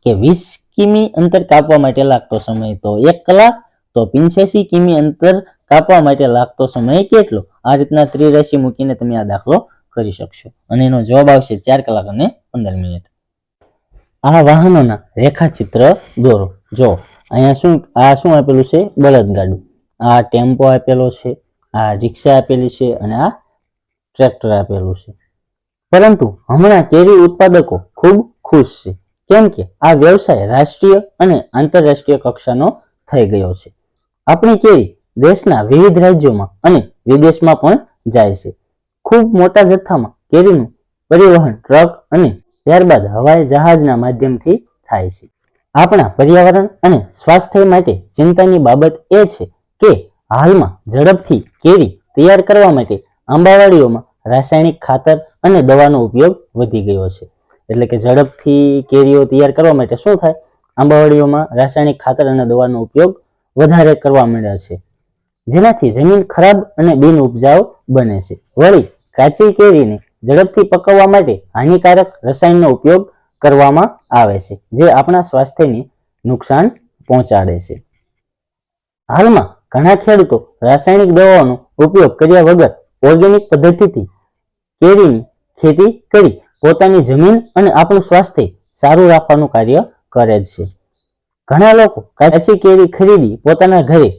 કે 20 કિમી અંતર કાપવા માટે લાગતો સમય તો 1 કલાક, તો 85 કિમી અંતર કાપવા માટે લાગતો સમય કેટલો? આ રીતના ત્રિરાશી મૂકીને તમે આ દાખલો કરી શકશો અને એનો જવાબ આવશે 4 કલાક અને 15 મિનિટ. આ વાહનોના રેખાચિત્ર દોરો. જો અહીંયા શું આપેલું છે? બળદગાડું. આ ટેમ્પો આપેલો છે, આ રિક્ષા આપેલી છે અને આ ટ્રેક્ટર આપેલું છે. પરંતુ હમણાં કેરી ઉત્પાદકો ખૂબ ખુશ છે, કેમ કે આ વ્યવસાય રાષ્ટ્રીય અને આંતરરાષ્ટ્રીય કક્ષાનો થઈ ગયો છે. આપણી કેરી દેશના વિવિધ રાજ્યોમાં અને વિદેશમાં પણ જાય છે. ખૂબ મોટા જથ્થામાં કેરીનું પરિવહન ટ્રક અને ત્યારબાદ હવાઈ જહાજના માધ્યમથી થાય છે. આપણા પર્યાવરણ અને સ્વાસ્થ્ય માટે ચિંતાની બાબત એ છે કે હાલમાં ઝડપથી કેરી તૈયાર કરવા માટે આંબાવાડીઓમાં રાસાયણિક ખાતર અને દવાનો ઉપયોગ વધી ગયો છે. એટલે કે ઝડપથી કેરીઓ તૈયાર કરવા માટે શું થાય? આંબાવાડીઓમાં રાસાયણિક ખાતર અને દવાનો ઉપયોગ વધારે કરવા માંડ્યા છે, જેનાથી જમીન ખરાબ અને બિન ઉપજાઉ બને છે. વળી કાચી કેરીને ઝડપથી પકવવા માટે હાનિકારક રસાયણનો ઉપયોગ કરવામાં આવે છે, જે આપણા સ્વાસ્થ્યને નુકસાન પહોંચાડે છે. હાલમાં ઘણા ખેડૂતો રાસાયણિક દવાઓનો ઉપયોગ કર્યા વગર ઓર્ગેનિક પદ્ધતિથી કેરીની ખેતી કરી પોતાની જમીન અને આપણું સ્વાસ્થ્ય સારું રાખવાનું કાર્ય કરે છે. ઘણા લોકો કાચી કેરી ખરીદી પોતાના ઘરે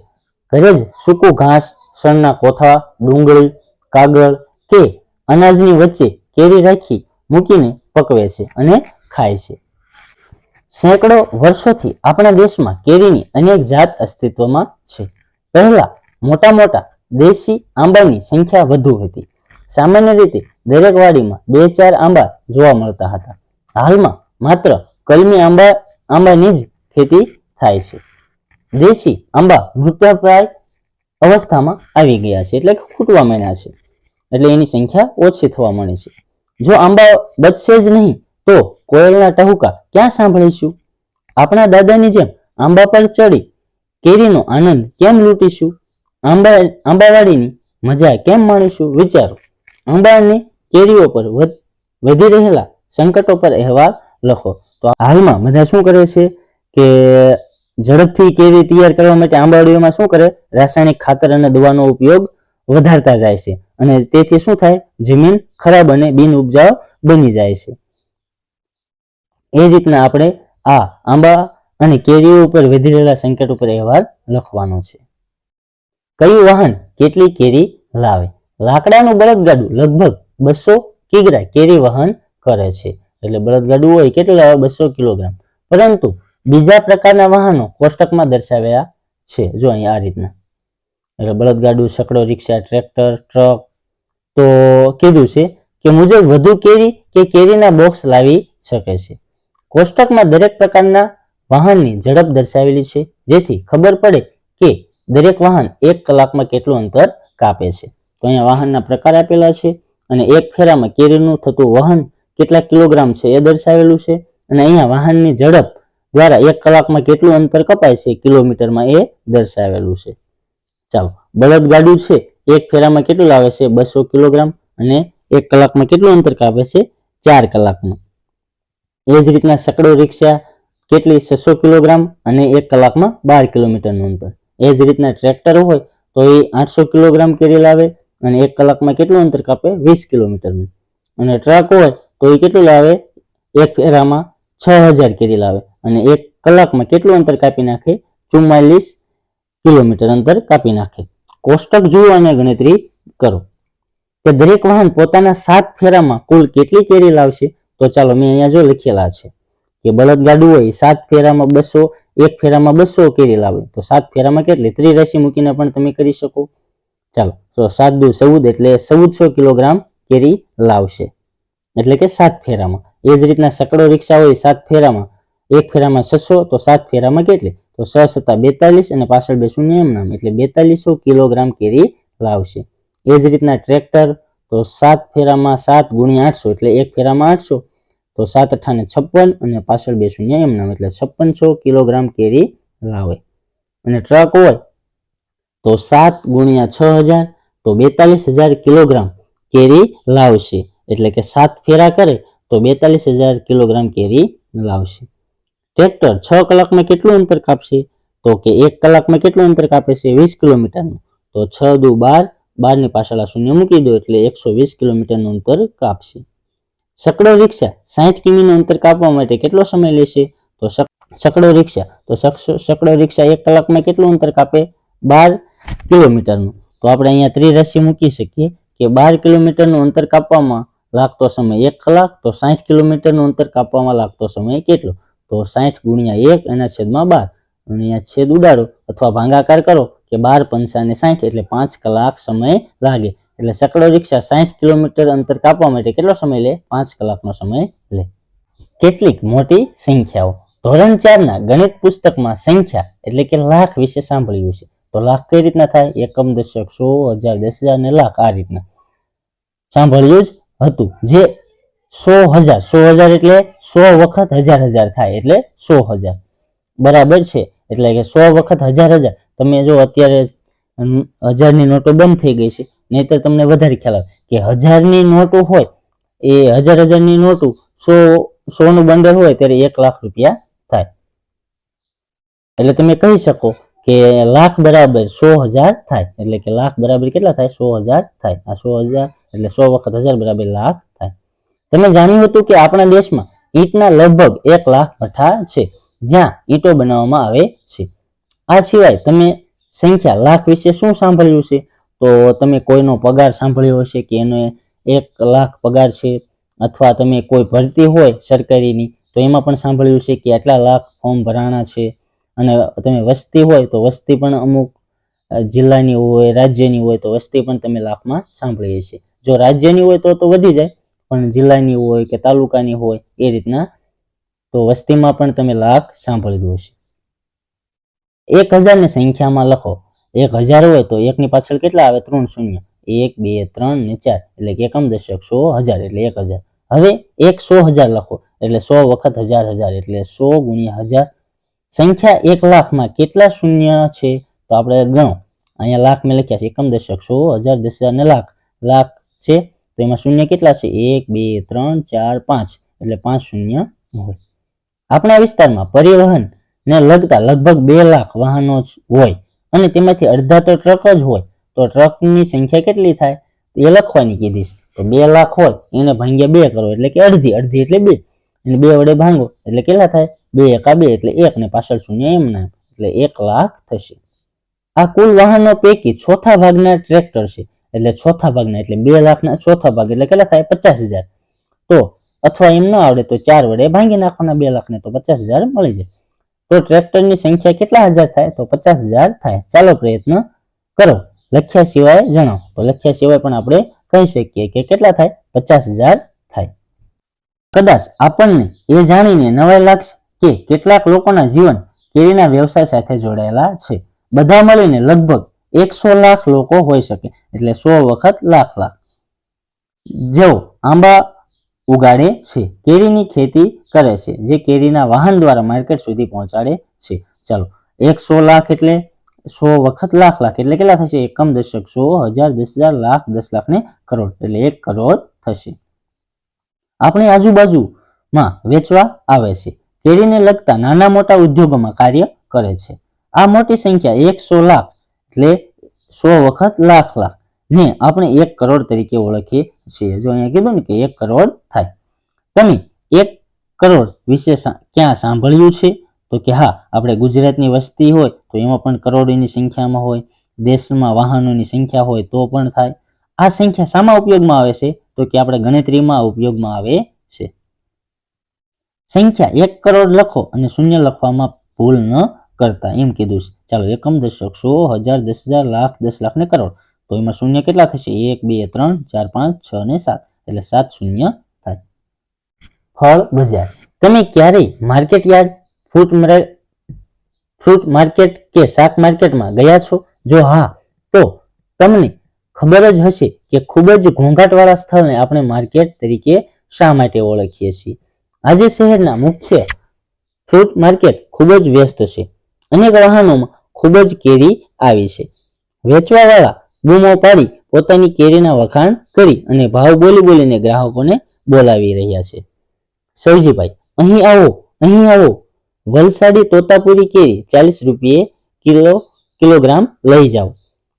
જ સૂકું ઘાસ, શણના કોથળા, ડુંગળી, કાગળ કે અનાજની વચ્ચે કેરી રાખી મૂકીને પકવે છે અને ખાય છે. સેંકડો વર્ષોથી આપણા દેશમાં કેરીની અનેક જાત અસ્તિત્વમાં છે. પહેલા મોટા દેશી આંબાની સંખ્યા વધુ હતી. સામાન્ય રીતે દરેક વાડીમાં 2-4 આંબા જોવા મળતા હતા. હાલમાં માત્ર કલમી આંબાની જ ખેતી થાય છે. દેશી આંબા મૃતપ્રાય અવસ્થામાં આવી ગયા છે, એટલે કે ખૂટવા માંડ્યા છે, એટલે એની સંખ્યા ઓછી થવા માંડી છે. જો આંબા બચશે જ નહીં તો કોયલના ટહુકા ક્યાં સાંભળીશું? આપણા દાદાની જેમ આંબા પર ચડી કેરીનો આનંદ કેમ લૂંટીશું? આંબાવાડીની મજા કેમ માણીશું? વિચારો. આંબાની કેરીઓ પર વધી રહેલા સંકટો પર અહેવાલ લખો. તો હાલમાં બધા શું કરે છે કે ઝડપથી કેરી તૈયાર કરવા માટે આંબાવાડીઓમાં શું કરે? રાસાયણિક ખાતર અને દવાનો ઉપયોગ વધારતા જાય છે અને તેથી શું થાય? જમીન ખરાબ અને બિન ઉપજાઉ બની જાય છે. એ રીતના આપણે આ આંબા અને કેરીઓ ઉપર વધી રહેલા સંકટ ઉપર અહેવાલ લખવાનો છે. કયું વાહન કેટલી કેરી લાવે? લાકડાનું બળદગાડું લગભગ 200 કિગ્રા કેરી વહન કરે છે. એટલે બળદગાડું હોય કેટલું લાવે? 200 કિલોગ્રામ. પરંતુ બીજા પ્રકારના વાહનો કોષ્ટકમાં દર્શાવ્યા છે. જો અહીં આ રીતના, એટલે બળદગાડું, છકડો, રિક્ષા, ટ્રેક્ટર, ટ્રક. તો કીધું છે કે મુજબ વધુ કેરી કે કેરીના બોક્સ લાવી શકે છે. કોષ્ટકમાં દરેક પ્રકારના વાહનની ઝડપ દર્શાવેલી છે, જેથી ખબર પડે કે દરેક વાહન 1 કલાકમાં કેટલું અંતર કાપે છે. તો અહીંયા વાહનના પ્રકાર આપેલા છે અને એક ફેરામાં કેરીનું થતું વહન કેટલા કિલોગ્રામ છે એ દર્શાવેલું છે અને અહીંયા વાહનની ઝડપ દ્વારા 1 કલાકમાં કેટલું અંતર કપાય છે કિલોમીટરમાં એ દર્શાવેલું છે. ચાલો, બળદગાડું છે એક ફેરામાં કેટલું લાવે છે? 200 કિલોગ્રામ અને 1 કલાકમાં કેટલું અંતર કાપે છે? 4 કલાકમાં. એ જ રીતના છકડો રિક્ષા કેટલી? 600 કિલોગ્રામ અને 1 કલાકમાં 12 કિલોમીટરનું અંતર. એ જ રીતના ટ્રેક્ટર હોય તો એ 800 કિલોગ્રામ કેરી લાવે અને 1 કલાકમાં કેટલું અંતર કાપે? 20 કિલોમીટરનું. અને ટ્રક હોય તો એ કેટલું લાવે? એક ફેરામાં 6000 કેરી લાવે અને 1 કલાકમાં કેટલું અંતર કાપી નાખે? 44 કિલોમીટર અંતર કાપી નાખે. કોષ્ટક જુઓ અને ગણતરી કરો કે દરેક વાહન પોતાના 7 ફેરામાં કુલ કેટલી કેરી લાવશે. તો ચાલો મેં અહીંયા જો લખેલા છે કે બળદગાડું હોય 7 ફેરામાં 200, 1 ફેરામાં 200 કેરી લાવે તો 7 ફેરામાં કેટલી? ત્રિરાશી મૂકીને પણ તમે કરી શકો. ચાલો તો 7 દુ 14 એટલે 1400 કિલોગ્રામ કેરી લાવશે એટલે કે 7 ફેરામાં. એ જ રીતના સકડો રિક્ષા હોય 7 ફેરામાં, 1 ફેરામાં 600 તો 7 ફેરામાં કેટલી? તો 6 + 42 અને પાછળ 2 શૂન્ય એમ નામ એટલે 4200 કિલોગ્રામ કેરી લાવશે. એ જ રીતના ટ્રેક્ટર તો 7 ફેરામાં 7 × 800 એટલે 1 ફેરામાં 800 તો 7 × 8 = 56 અને પાછળ 2 શૂન્ય એમ નામ એટલે 5600 કિલોગ્રામ કેરી લાવે. અને ટ્રક હોય તો 7 × 6000 તો 42000 કિલોગ્રામ કેરી લાવશે એટલે કે 7 ફેરા કરે તો 42000 કિલોગ્રામ કેરી લાવશે. ટ્રેક્ટર 6 કલાકમાં કેટલું અંતર કાપશે? તો કે 1 કલાકમાં કેટલું અંતર કાપે છે? 20 કિલોમીટરનું. તો 6 દુ 12, 12 ની પાછળ આ શૂન્ય મૂકી દો એટલે 120 કિલોમીટરનું અંતર કાપશે. સકડો રિક્ષા 60 કિમીનું અંતર કાપવા માટે કેટલો સમય લેશે? તો સકડો રિક્ષા 1 કલાકમાં કેટલું અંતર કાપે? 12 કિલોમીટરનું. તો આપણે અહીંયા ત્રિરાશી મૂકી શકીએ કે 12 કિલોમીટરનું અંતર કાપવામાં લાગતો સમય 1 કલાક તો 60 કિલોમીટરનું અંતર કાપવામાં લાગતો સમય કેટલો? તો 60 × 1 એના છેદમાં 12 અને અહીંયા છેદ ઉડાડો અથવા ભાગાકાર કરો કે 12 × 5 = 60 એટલે 5 કલાક સમય લાગે. એટલે સકડો રિક્ષા 60 કિલોમીટર અંતર કાપવા માટે કેટલો સમય લે? 5 કલાકનો સમય લે. કેટલીક મોટી સંખ્યાઓ. ધોરણ 4 ના ગણિત પુસ્તકમાં સંખ્યા એટલે કે લાખ વિશે સાંભળ્યું છે. તો લાખ કઈ રીતના થાય? એકમ, દશક, 100, 1000, 10000 અને લાખ આ રીતના સાંભળ્યું જ હતું. જે 100,000 એટલે 100 વખત 1000 થાય એટલે 100,000 બરાબર છે. એટલે કે 100 વખત 1000 તમે જો અત્યારે 1000ની નોટો બંધ થઈ ગઈ છે નહીતર તમને વધારે ખ્યાલ આવે કે 1000ની નોટો હોય એ 1000ની નોટો 100 નું બંડલ હોય ત્યારે 1 લાખ રૂપિયા થાય. એટલે તમે કહી શકો કે લાખ બરાબર 100,000 થાય એટલે કે લાખ બરાબર કેટલા થાય? 100,000 થાય. આ 100,000 એટલે 100 વખત 1000 બરાબર લાખ થાય. તમે જાણ્યું હતું કે આપણા દેશમાં ઈંટના લગભગ 1 લાખ ભઠ્ઠા છે જ્યાં ઈંટો બનાવવામાં આવે છે. આ સિવાય તમે સંખ્યા લાખ વિશે શું સાંભળ્યું છે? તો તમે કોઈનો પગાર સાંભળ્યો હશે કે એનો 1 લાખ પગાર છે અથવા તમે કોઈ ભરતી હોય સરકારીની તો એમાં પણ સાંભળ્યું છે કે આટલા લાખ ફોર્મ ભરાણા છે. અને તમે વસ્તી હોય તો વસ્તી પણ અમુક જિલ્લાની હોય, રાજ્યની હોય તો વસ્તી પણ તમે લાખમાં સાંભળી હશે. જો રાજ્યની હોય તો વધી જાય પણ જિલ્લાની હોય કે તાલુકાની હોય એ રીતના તો વસ્તીમાં પણ તમે લાખ સાંભળ્યું હશે. 1000 ને સંખ્યામાં લખો. 1000 હોય તો 1 ની પાછળ કેટલા આવે? 3 શૂન્ય. 1, 2, 3 ને 4 એટલે કે એકમ, દશક, 100, 1000 એટલે 1000. હવે 100,000 લખો એટલે 100 વખત 1000 એટલે 100 × 1000. સંખ્યા 1 લાખમાં કેટલા શૂન્ય છે? તો આપણે ગણો. અહીંયા લાખ મેં લખ્યા છે એકમ, દશક, 100, 1000, 10,000 ને લાખ. લાખ છે તો એમાં શૂન્ય કેટલા છે? 1, 2, 3, 4, 5 એટલે 5 શૂન્ય હોય. આપણા વિસ્તારમાં પરિવહન ને લગતા લગભગ 2 લાખ વાહનો હોય અને તેમાંથી અડધા તો ટ્રક જ હોય તો ટ્રકની સંખ્યા કેટલી થાય? એ લખવાની કીધી છે. તો 2 લાખ હોય એને ભાગ્યા 2 કરો એટલે કે અડધી એટલે 2 અને 2 વડે ભાંગો એટલે કેટલા થાય? 2 × 2 એટલે 1 ને પાછળ શૂન્ય એમ નામ એટલે 1 લાખ થશે. આ કુલ વાહનો પૈકી ચોથા ભાગના ટ્રેક્ટર છે એટલે ચોથા ભાગના એટલે 2 લાખના ચોથા ભાગ એટલે કેટલા થાય? 50,000. તો અથવા એમ ન આવડે તો 4 વડે ભાંગી નાખવાના 2 લાખને તો 50,000 મળી જાય. તો ટ્રેક્ટરની સંખ્યા કેટલા હજાર થાય? તો 50,000 થાય. ચાલો પ્રયત્ન કરો. લખ્યા સિવાય જણાવો. તો લખ્યા સિવાય પણ આપણે કહી શકીએ કે કેટલા થાય? 50,000 થાય. કદાચ આપણને એ જાણીને નવાઈ લાગશે કે કેટલાક લોકોના જીવન કેરીના વ્યવસાય સાથે જોડાયેલા છે. બધા મળીને લગભગ 100 લાખ લોકો હોઈ શકે એટલે 100 વખત લાખ. જેઓ આંબા ઉગાડે છે, કેરીની ખેતી કરે છે, જે કેરીના વાહન દ્વારા માર્કેટ સુધી પહોંચાડે છે. ચાલો 100 લાખ એટલે 100 વખત લાખ એટલે કેટલા થશે? એકમ, દશક, 100, 1000, 10,000, લાખ, 10 લાખ ને કરોડ એટલે 1 કરોડ થશે. આપણી આજુબાજુમાં વેચવા આવે છે. કેરીને લગતા નાના મોટા ઉદ્યોગોમાં કાર્ય કરે છે. આ મોટી સંખ્યા 100 લાખ એટલે 100 વખત લાખ લાખ ને આપણે 1 કરોડ તરીકે ઓળખીએ છીએ. જો અહીંયા કીધું ને કે 1 કરોડ થાય. તમે 1 કરોડ વિશે ક્યાં સાંભળ્યું છે? તો કે હા, આપણે ગુજરાતની વસ્તી હોય તો એમાં પણ કરોડોની સંખ્યામાં હોય, દેશમાં વાહનોની સંખ્યા હોય તો પણ થાય. આ સંખ્યા શામાં ઉપયોગમાં આવે છે? તો કે આપણે ગણતરીમાં ઉપયોગમાં આવે છે. સંખ્યા 1 કરોડ લખો અને શૂન્ય લખવામાં ભૂલ ન કરતા એમ કીધું છે. ચાલો, એકમ, દશક, 100, 1000, 10,000, લાખ, 10 લાખ ને કરોડ. તો એમાં શૂન્ય કેટલા થશે? 1 2 3 4 5 6 અને 7 એટલે 7 શૂન્ય થાય. ફળ બજાર. તમે ક્યારેય માર્કેટ યાર્ડ, ફ્રૂટ માર્કેટ કે શાક માર્કેટમાં ગયા છો? જો હા, તો તમને ખબર જ હશે કે ખૂબ જ ઘોંઘાટવાળા સ્થળને આપણે માર્કેટ તરીકે શા માટે ઓળખીએ છીએ. આજે શહેરના મુખ્ય ફ્રૂટ માર્કેટ ખૂબ જ વ્યસ્ત છે. અનેક વાહનોમાં ખૂબ જ કેરી આવી છે. વેચવાવાળા બૂમો પાડી પોતાની કેરીના વખાણ કરી અને ભાવ બોલીને ગ્રાહકોને બોલાવી રહ્યા છે. સવજીભાઈ, અહીં આવો, અહીં આવો. વલસાડી તોતાપુરી કેરી 40 રૂપિયે કિલોગ્રામ લઈ જાઓ.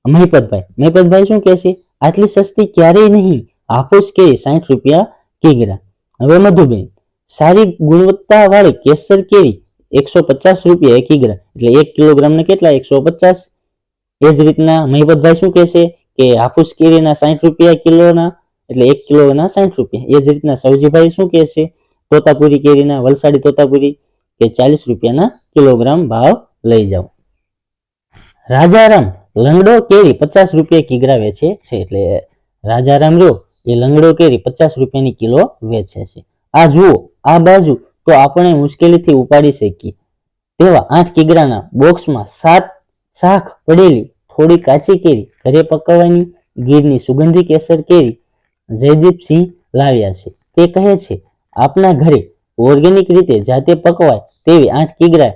મહિપતભાઈ શું કહે છે? આટલી સસ્તી ક્યારેય નહીં. હાફૂસ કેરી 60 રૂપિયા કિગ્રા. હવે મધુબેન, સારી ગુણવત્તા વાળી કેસર કેરી 150 રૂપિયા કિગ્રા એટલે 1 કિલોગ્રામ ને કેટલા? 150. એ જ રીતના મહિપતભાઈ શું કહેશે કે હાફૂસ કેરીના 60 રૂપિયા કિલોના એટલે 1 કિલોના 60 રૂપિયા. એ જ રીતના સવજીભાઈ શું કહેશે? તોતાપુરી કેરીના, વલસાડી તોતાપુરી કે 40 રૂપિયાના કિલોગ્રામ ભાવ લઈ જાઓ. રાજારામ લંગડો કેરી 50 રૂપિયા કિગ્રા વેચે છે. એટલે રાજારામ રહ્યો એ લંગડો કેરી 50 રૂપિયાની કિલો વેચે છે. આ જુઓ, આ બાજુ તો આપણે મુશ્કેલીથી ઉપાડી શકીએ તેવા 8 કિગ્રાના બોક્સમાં 7 શાખ પડેલી થોડી કાચી કેરી ઘરે પકવવાની ગીરની સુગંધી કેસર કેરી જયદીપસિંહ લાવ્યા છે. તે કહે છે આપના ઘરે ઓર્ગેનિક રીતે જાતે પકવાય તેવી 8 કિગ્રા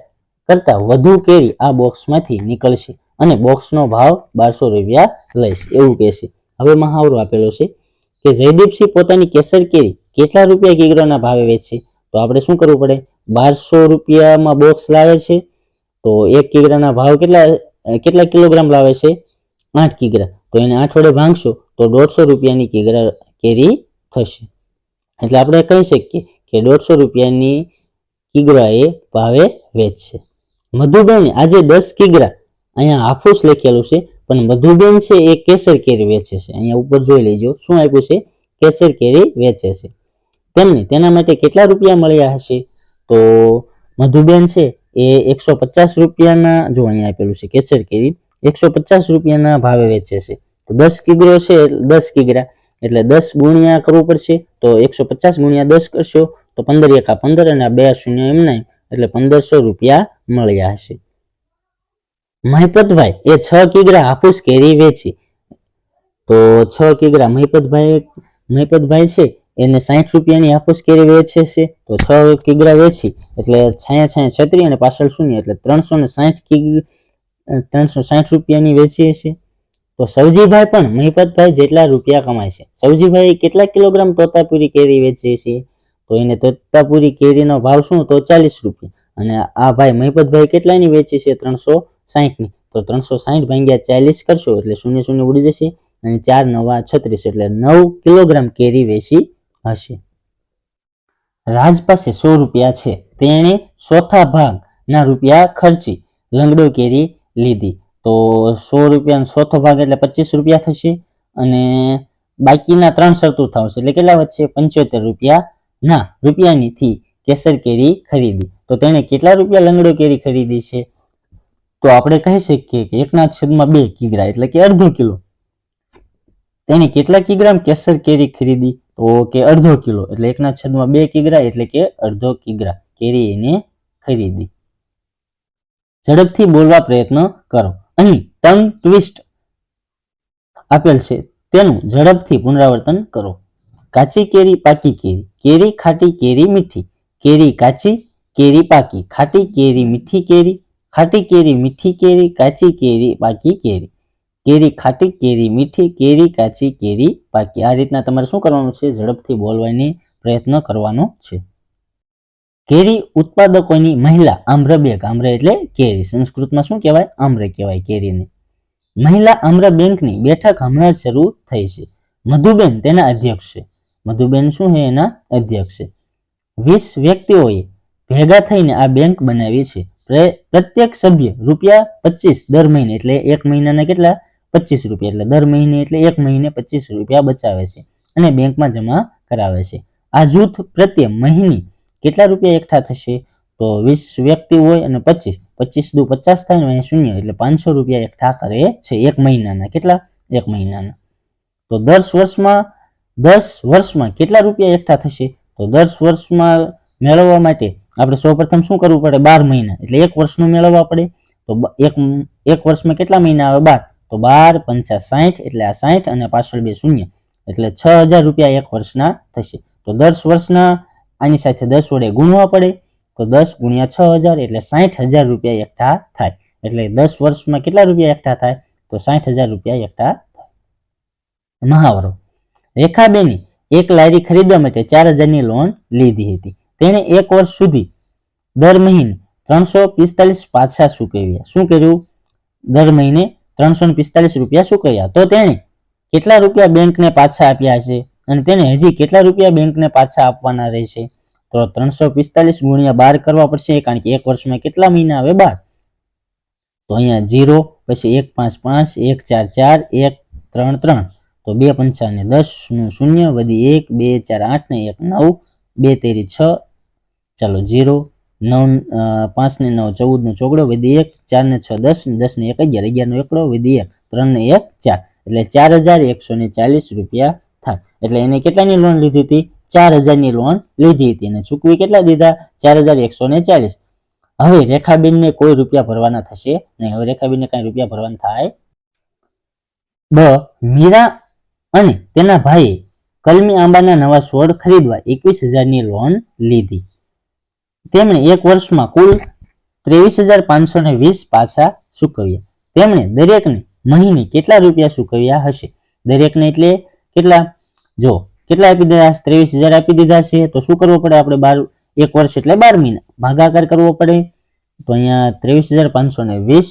કરતા વધુ કેરી આ બોક્સમાંથી નીકળશે અને બોક્સનો ભાવ 1200 રૂપિયા લઈશ એવું કહેશે. હવે મહાવરો આપેલો છે કે જયદીપસિંહ પોતાની કેસર કેરી કેટલા રૂપિયા કિગ્રાના ભાવે વેચશે? તો આપણે શું કરવું પડે? 1200 રૂપિયામાં બોક્સ લાવે છે તો 1 કિગ્રાના ભાવ કેટલા કિલોગ્રામ લાવે છે? 8 કિગ્રા. તો એને 8 વડે ભાંગશો તો 150 રૂપિયાની કિગ્રા કેરી થશે. એટલે આપણે કહી શકીએ કે 150 રૂપિયાની કિગ્રા એ ભાવે વેચશે. મધુબેન આજે 10 કિગ્રા, અહીંયા હાફૂસ લખેલું છે પણ મધુબેન છે એ કેસર કેરી વેચે છે. અહીંયા ઉપર જોઈ લેજો શું આપ્યું છે? કેસર કેરી વેચે છે. તેમને તેના માટે કેટલા રૂપિયા મળ્યા હશે? તો મધુબેન છે એ 150 રૂપિયાના, જો અહીંયા આપેલું છે કેસર કેરી 150 રૂપિયાના ભાવે વેચે છે. તો 10 કિગ્રો છે 10 કિગ્રા એટલે 10 ગુણ્યા કરવું પડશે. તો 150 ગુણ્યા 10 કરશો તો 15 એકા 15 અને 2 શૂન્ય એમના એટલે 1500 રૂપિયા મળ્યા હશે. મહિપતભાઈ એ 6 કિગ્રા હાફૂસ કેરી વેચી. તો 6 કિગ્રા મહિપતભાઈ છે એને 60 રૂપિયાની હાફૂસ કેરી વેચે છે. તો 6 કિગ્રા વેચી એટલે 66 અને પાછળ શૂન્ય એટલે 360 રૂપિયાની વેચી છે. તો સવજીભાઈ પણ મહિપતભાઈ જેટલા રૂપિયા કમાય છે. સવજીભાઈ કેટલા કિલોગ્રામ તોતાપુરી કેરી વેચે છે? તો એને તોતાપુરી કેરીનો ભાવ શું? તો 40 રૂપિયા. અને આ ભાઈ મહિપતભાઈ કેટલાની વેચી છે? 360ની. તો 360 ભાગ્યા 40 કરશો એટલે શૂન્ય શૂન્ય ઉડી જશે અને 4 9 36 એટલે 9 કિલોગ્રામ કેરી વેચી હશે. રાજ પાસે 100 રૂપિયા છે. તેણે ચોથા ભાગના રૂપિયા ખર્ચી લંગડો કેરી લીધી. તો 100 રૂપિયાનો ચોથો ભાગ એટલે 25 રૂપિયા થશે અને બાકીના 3/4 એટલે કેટલા વધશે? 75 રૂપિયાની થી કેસર કેરી ખરીદી. તો તેણે કેટલા રૂપિયા લંગડો કેરી ખરીદી છે? તો આપણે કહી શકીએ કે 1/2 કિગ્રા એટલે કે અડધો કિલો. તેને કેટલા કિગ્રામ કેસર કેરી ખરીદી? તો કે અડધો કિલો એટલે 1/2 કિગ્રા એટલે કે અડધો કિગ્રા કેરી એને ખરીદી. ઝડપથી બોલવા પ્રયત્ન કરો. અહીં ટંગ ટ્વિસ્ટ આપેલ છે તેનું ઝડપથી પુનરાવર્તન કરો. કાચી કેરી, પાકી કેરી, કેરી ખાટી, કેરી મીઠી, કેરી કાચી, કેરી પાકી, ખાટી કેરી, મીઠી કેરી, ખાટી કેરી, મીઠી કેરી, કાચી કેરી, પાકી કેરી, કેરી ખાટી, કેરી મીઠી, કેરી કાચી, કેરી પાકી. આ રીતના તમારે શું કરવાનું છે? ઝડપથી બોલવાની પ્રયત્ન કરવાનો છે. કેરી ઉત્પાદકોની મહિલા આમ્ર બેંક, આમ્ર એટલે કેરી, સંસ્કૃતમાં શું કહેવાય? આમ્ર કહેવાય કેરીને. મહિલા આમ્ર બેંકની બેઠક હમણાં જ શરૂ થઈ છે. મધુબેન તેના અધ્યક્ષ છે. મધુબેન શું છે? એના અધ્યક્ષ છે. 20 વ્યક્તિઓએ ભેગા થઈને આ બેંક બનાવી છે. પ્રત્યેક સભ્ય ₹25 દર મહિને, એટલે એક મહિનાના કેટલા? 25 રૂપિયા, એટલે દર મહિને એટલે એક મહિને 25 રૂપિયા બચાવે છે અને બેંકમાં જમા કરાવે છે. આ જૂથ પ્રત્યે મહિને કેટલા રૂપિયા એકઠા થશે? તો 20 વ્યક્તિ હોય અને 25 દુ 50 થાય ને શૂન્ય, એટલે 500 રૂપિયા એકઠા કરે છે એક મહિનાના. કેટલા? એક મહિનાના. તો 10 વર્ષમાં કેટલા રૂપિયા એકઠા થશે? તો 10 વર્ષમાં મેળવવા માટે આપણે સૌપ્રથમ શું કરવું પડે? 12 મહિના, એટલે એક વર્ષનું મેળવવા પડે. તો એક વર્ષમાં કેટલા મહિના આવે? 12. તો 12 પંચા 60, એટલે આ 60 અને પાછળ 2 શૂન્ય, એટલે 6000 રૂપિયા એક વર્ષના થશે. તો 10 વર્ષના આની સાથે 10 વડે ગુણવા પડે. તો 10 ગુણ્યા 6000, એટલે 60000 રૂપિયા એકઠા થાય. એટલે 10 વર્ષમાં કેટલા રૂપિયા એકઠા થાય? તો 60000 રૂપિયા એકઠા થાય. મહાવરો. રેખાબેને એક લારી ખરીદવા માટે 4000ની લોન લીધી હતી. તેણે એક વર્ષ સુધી દર મહિને 345 પાછા ચૂકવ્યા. શું કર્યું? દર મહિને 345 રૂપિયા ચૂકવ્યા. તો તેણે કેટલા રૂપિયા બેંકને પાછા આપ્યા છે અને તેને હજી કેટલા રૂપિયા બેંકને પાછા આપવાના રહેશે? તો 345 ગુણ્યા 12 કરવા પડશે, કારણ કે એક વર્ષમાં કેટલા મહિના આવે? 12. તો અહીંયા 0, પછી 1 5 5, 1 4 4, 1 3 3, તો 2 5 ને 10 નું શૂન્ય, વધી 1 2 4 8 ને 1 9, 2 તેરી 6, ચાલો 0, 9 5 ને 9 14 નો ચોગડો, વધી 1, 4 ને 6 10, 10 ને 1 11, 11 નો એકડો, વધી 1, 3 ને 1 4, એટલે 4140 રૂપિયા થાય. એટલે એને કેટલાની લોન લીધી હતી? 4000ની લોન લીધી હતી અને ચૂકવી કેટલા દીધા? 4140. હવે રેખાબેનને કોઈ રૂપિયા ભરવાના થશે નહીં. હવે રેખાબેનને કઈ રૂપિયા ભરવાના થાય? મીરા અને તેના ભાઈએ કલમી આંબાના નવા છોડ ખરીદવા 21000ની લોન લીધી. તેમણે એક વર્ષમાં કુલ 23520 પાછા ચૂકવ્યા. તેમણે દરેકને મહિને કેટલા રૂપિયા ચૂકવ્યા હશે? દરેકને એટલે કેટલા? જો કેટલા આપી દીધા? 23000 આપી દીધા છે. તો શું કરવું પડે આપણે? 12, એક વર્ષ એટલે 12 મહિના, ભાગાકાર કરવો પડે. તો અહીંયા 23520,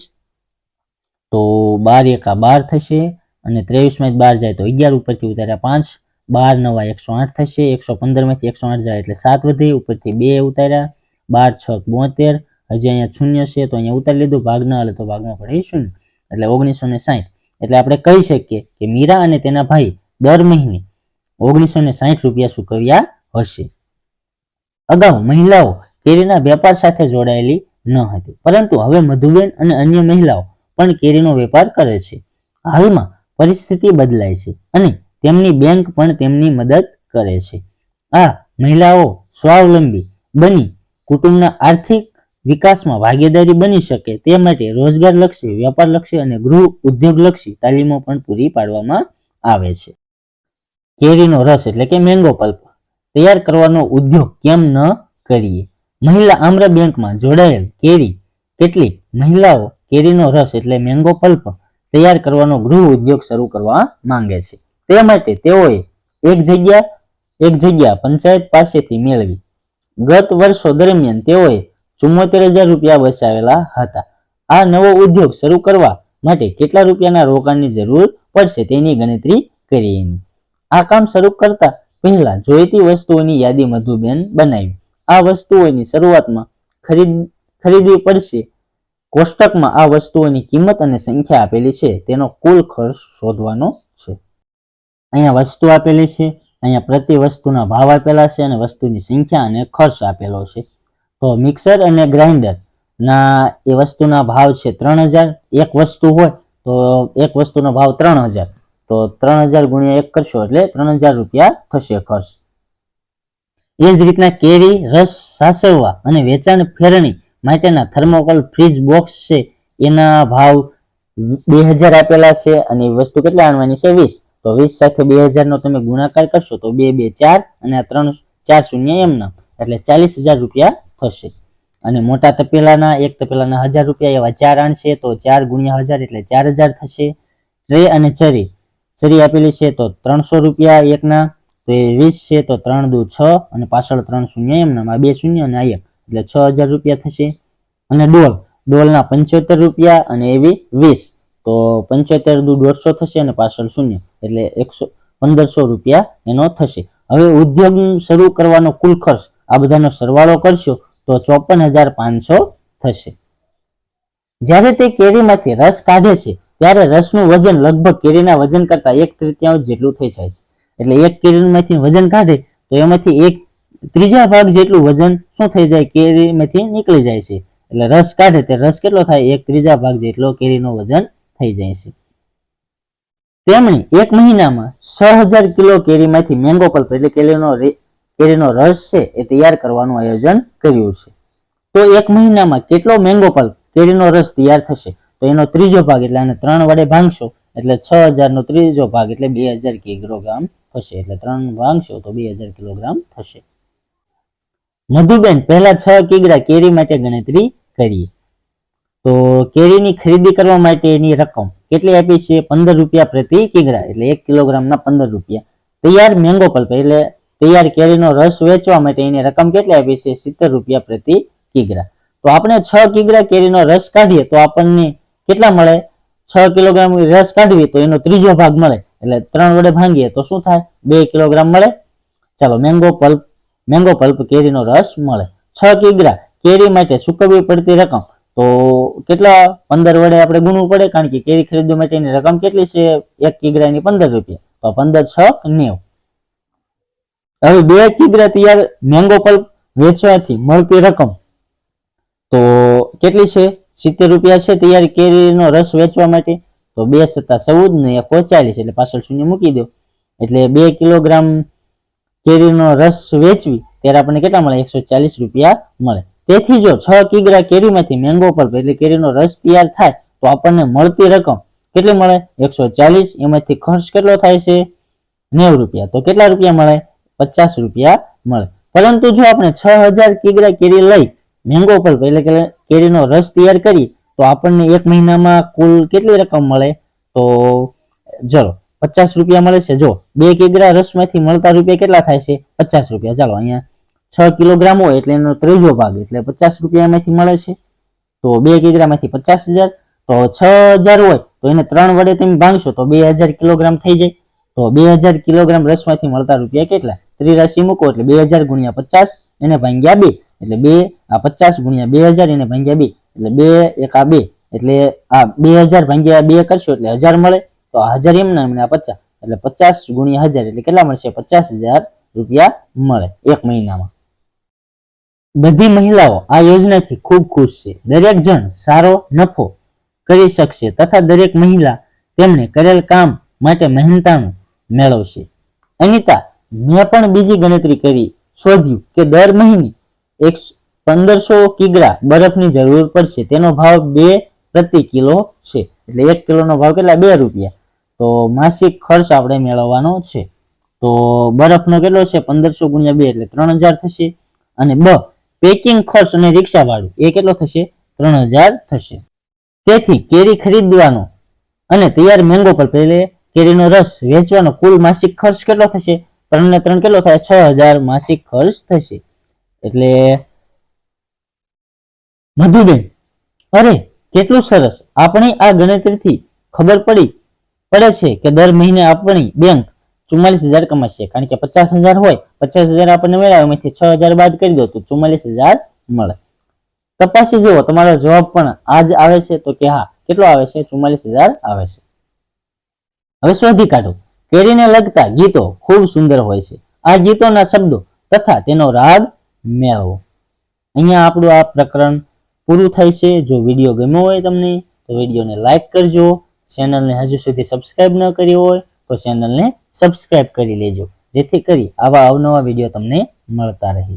તો 12 એકા 12 થશે અને 23 માંથી 12 જાય તો 11, ઉપરથી ઉતાર્યા 5, 12 નવા 108 થશે. 115 માંથી 108 જાય એટલે 7 વધે, ઉપરથી 2 ઉતાર્યા, 12 6 72, હજી અહીંયા શૂન્ય છે તો અહીંયા ઉતારી લીધું, ભાગના હાલે તો ભાગમાં પડે શૂન્ય, એટલે 1960. એટલે આપણે કહી શકીએ કે મીરા અને તેના ભાઈ દર મહિને 1960 રૂપિયા ચૂકવ્યા હશે. અગાઉ મહિલાઓ કેરીના વેપાર સાથે જોડાયેલી ન હતી, પરંતુ હવે મધુબેન અને અન્ય મહિલાઓ પણ કેરીનો વેપાર કરે છે. હાલમાં પરિસ્થિતિ બદલાય છે અને તેમની બેંક પણ તેમની મદદ કરે છે. આ મહિલાઓ સ્વાવલંબી બની કુટુંબના આર્થિક વિકાસમાં ભાગીદારી બની શકે તે માટે રોજગારલક્ષી, વેપારલક્ષી અને ગૃહ ઉદ્યોગલક્ષી તાલીમો પણ પૂરી પાડવામાં આવે છે. કેરીનો રસ એટલે કે મેંગો પલ્પ તૈયાર કરવાનો ઉદ્યોગ કેમ ન કરીએ? મહિલા આમ્ર બેંકમાં જોડાયેલ કેટલીક મહિલાઓ કેરીનો રસ એટલે મેંગો પલ્પ તૈયાર કરવાનો ગૃહ ઉદ્યોગ શરૂ કરવા માંગે છે. તે માટે તેઓએ એક જગ્યા પંચાયત પાસેથી મેળવી. ગત વર્ષો દરમિયાન તેઓએ 74000 રૂપિયા બચાવેલા હતા. આ નવો ઉદ્યોગ શરૂ કરવા માટે કેટલા રૂપિયાના રોકાણની જરૂર પડશે તેની ગણતરી કરી. આ કામ શરૂ કરતા પહેલા જોઈતી વસ્તુઓની યાદી મધુબેન બનાવી. આ વસ્તુઓની શરૂઆતમાં ખરીદવી પડશે. કોષ્ટકમાં આ વસ્તુઓની કિંમત અને સંખ્યા આપેલી છે, તેનો કુલ ખર્ચ શોધવાનો છે. અહીંયા વસ્તુ આપેલી છે, અહીંયા પ્રતિ વસ્તુના ભાવ આપેલા છે અને વસ્તુની સંખ્યા અને ખર્ચ આપેલો છે. તો મિક્સર અને ગ્રાઇન્ડર ના એ વસ્તુના ભાવ છે 3000. એક વસ્તુ હોય તો એક વસ્તુનો ભાવ 3000, તો 3000 ગુણ્યા 1 કરશો એટલે 3000 રૂપિયા થશે ખર્ચ. એ જ રીતના કેરી રસ સાચવવા અને વેચાણ ફેરણી માટેના થર્મોકોલ ફ્રીજ બોક્સ છે, એના ભાવ 2000 આપેલા છે અને વસ્તુ કેટલા આણવાની છે? 20. તો 20 સાથે 2000 નો તમે ગુણાકાર કરશો તો 2 2 4 અને આ 3 4 શૂન્ય એમના, એટલે 40000 રૂપિયા થશે. અને મોટા તપેલાના એક તપેલાના 1000 રૂપિયા, એવા 4 આણ છે તો 4 ગુણ્યા 1000 એટલે 4000 થશે. ટ્રે અને ચરી આપેલી છે તો 300 રૂપિયા એકના, તો એ 20 છે તો 3 દુ 6 અને પાછળ 3 શૂન્ય એમના, આ 2 શૂન્ય અને આ 1, એટલે 6000 રૂપિયા થશે. અને ડોલના 75 રૂપિયા અને એવી 20, તો 75 દુ 150 થશે અને પાછળ શૂન્ય એટલે 1500 રૂપિયા એનો થશે. હવે ઉદ્યોગ શરૂ કરવાનો કુલ ખર્ચ આ બધાનો સરવાળો કરશો તો 54500 થશે. જ્યારે તે કેરીમાંથી રસ કાઢે છે ત્યારે રસનું વજન લગભગ કેરીના વજન કરતા 1/3 જેટલું થઈ જાય છે. એટલે એક કેરીમાંથી વજન કાઢે તો એમાંથી 1/3 ભાગ જેટલું વજન શું થઈ જાય, કેરીમાંથી નીકળી જાય છે. એટલે રસ કાઢે તે રસ કેટલો થાય, 1/3 ભાગ જેટલો કેરીનો વજન થઈ જાય છે. તેમણે એક મહિનામાં 6000 કિલો કેરીમાંથી મેંગો પલ્પ એટલે કેરીનો રસ છે એ તૈયાર કરવાનું આયોજન કર્યું છે. તો એક મહિનામાં કેટલો મેંગો પલ્પ કેરીનો રસ તૈયાર થશે, તો એનો ત્રીજો ભાગ એટલે આને 3 વડે ભાંગશો એટલે 6000 નો ત્રીજો ભાગ એટલે 2000 કિલોગ્રામ થશે. એટલે 3 ભાંગશો તો 2000 કિલોગ્રામ થશે. મધુબેન પહેલા 6 કિગ્રા કેરી માટે ગણતરી કરીએ. તો કેરીની ખરીદી કરવા માટેની રકમ કેટલી આપી છે, 15 રૂપિયા પ્રતિ કિગ્રા એટલે 1 કિલોગ્રામના 15 રૂપિયા. તૈયાર મેંગો પલ્પ એટલે તૈયાર કેરીનો રસ વેચવા માટે એની રકમ કેટલી આપી છે, 70 રૂપિયા પ્રતિ કિગ્રા. તો આપણે 6 કિગ્રા કેરીનો રસ કાઢીએ તો આપણને કેટલા મળે, 6 કિલોગ્રામ રસ કાઢવી તો એનો ત્રીજો ભાગ મળે એટલે 3 વડે ભાંગીએ તો શું થાય, 2 કિલોગ્રામ મળે. ચાલો મેંગો પલ્પ કેરીનો રસ મળે. 6 કિગ્રા કેરી માટે ચૂકવવી પડતી રકમ તો કેટલા, 15 વડે આપણે ગુણવું પડે, કારણ કે કેરી ખરીદવા માટેની રકમ કેટલી છે, 1 કિગ્રાની 15 રૂપિયા, તો 15 6 90. હવે 2 કિગ્રા તૈયાર મેંગો પલ્પ વેચવાથી મળતી રકમ તો કેટલી છે, 70 રૂપિયા છે તૈયાર કેરીનો રસ વેચવા માટે. તો 2 × 7 = 14 ને 140 એટલે પાછળ શૂન્ય મૂકી દો. એટલે 2 કિલોગ્રામ કેરીનો રસ વેચવી ત્યારે આપણને કેટલા મળે, 140 રૂપિયા મળે. તેથી જો 6 કિગ્રા કેરીમાંથી મેંગો પલ્પ એટલે કેરીનો રસ તૈયાર થાય તો આપણને મળતી રકમ કેટલી મળે, 140. એમાંથી ખર્ચ કેટલો થાય છે, 90 રૂપિયા. તો કેટલા રૂપિયા મળે, 50 રૂપિયા મળે. પરંતુ જો આપણે 6000 કિગ્રા કેરી લઈ મેંગો પલ્પ એટલે કેરીનો રસ તૈયાર કરી તો આપણને એક મહિનામાં કુલ કેટલી રકમ મળે, તો ચલો 50 રૂપિયા મળે છે. જો 2 કિગ્રા રસમાંથી મળતા રૂપિયા કેટલા થાય છે, 50 રૂપિયા. ચાલો અહીંયા 6 કિલોગ્રામ હોય એટલે એનો ત્રીજો ભાગ એટલે 50 રૂપિયા એમાંથી મળે છે. તો 2 કિગ્રામાંથી 50000, તો 6000 હોય તો એને 3 વડે તમે ભાંગશો તો 2000 કિલોગ્રામ થઈ જાય. તો 2000 કિલોગ્રામ રસમાંથી મળતા રૂપિયા કેટલા, ત્રિરાશી મૂકો એટલે 2000 × 50 એને ભાંગ્યા 2 એટલે 2 આ 50 × 2000 એને ભાંગ્યા 2 એટલે 2 × 2 એટલે આ 2000 ભાંગ્યા 2 કરશો એટલે 1000 મળે. તો 1000 એમના એમને આ 50 એટલે 50 × 1000 એટલે કેટલા મળશે, 50000 રૂપિયા મળે એક મહિનામાં. બધી મહિલાઓ આ યોજનાથી ખૂબ ખુશ છે. દરેક જણ સારો નફો કરી શકશે તથા દરેક મહિલા તેમને કરેલ કામ માટે મહેનતાણું મેળવશે. અનિતા, મેં પણ બીજી ગણતરી કરી શોધ્યું કે દર મહિને 1500 કિગ્રા બરફની જરૂર પડશે. તેનો ભાવ 2 પ્રતિ કિલો છે એટલે 1 કિલોનો ભાવ કેટલા, 2 રૂપિયા. તો માસિક ખર્ચ આપણે મેળવવાનો છે. તો બરફનો કેટલો છે, 1500 × 2 એટલે 3000 થશે. અને પેકિંગ ખર્ચ અને રિક્ષા ભાડું એ કેટલો થશે, 3000 થશે. તેથી કેરી ખરીદવાનો અને તૈયાર મેંગો પલ્પ એટલે કેરીનો રસ વેચવાનો કુલ માસિક ખર્ચ કેટલો થશે, 3 ને 3 કેટલો થાય, 6000 માસિક ખર્ચ થશે. એટલે મધુબેન, અરે કેટલું સરસ, આપણી આ ગણતરીથી ખબર પડે છે કે દર મહિને આપણી બેંક 44000 કમાશે. કારણ કે 50000 હોય, 50000 આપણને મળ્યા એમાંથી 6000 બાદ કરી દો તો 44000 મળે. તપાસી જુઓ તમારો જવાબ પણ આ જ આવે છે તો કે હા, કેટલો આવે છે, 44000 આવે છે. હવે શોધી કાઢો. કેરીને લગતા ગીતો ખૂબ સુંદર હોય છે. આ ગીતોના શબ્દો તથા તેનો રાગ મેળવો. અહીંયા આપણું આ પ્રકરણ પૂરું થાય છે. જો વિડીયો ગમ્યો હોય તમને તો વિડીયોને લાઈક કરજો. ચેનલને હજુ સુધી સબસ્ક્રાઇબ ન કરી હોય તો ચેનલને સબસ્ક્રાઇબ કરી લેજો, જેથી કરી આવા અવનવા વિડીયો તમને મળતા રહે.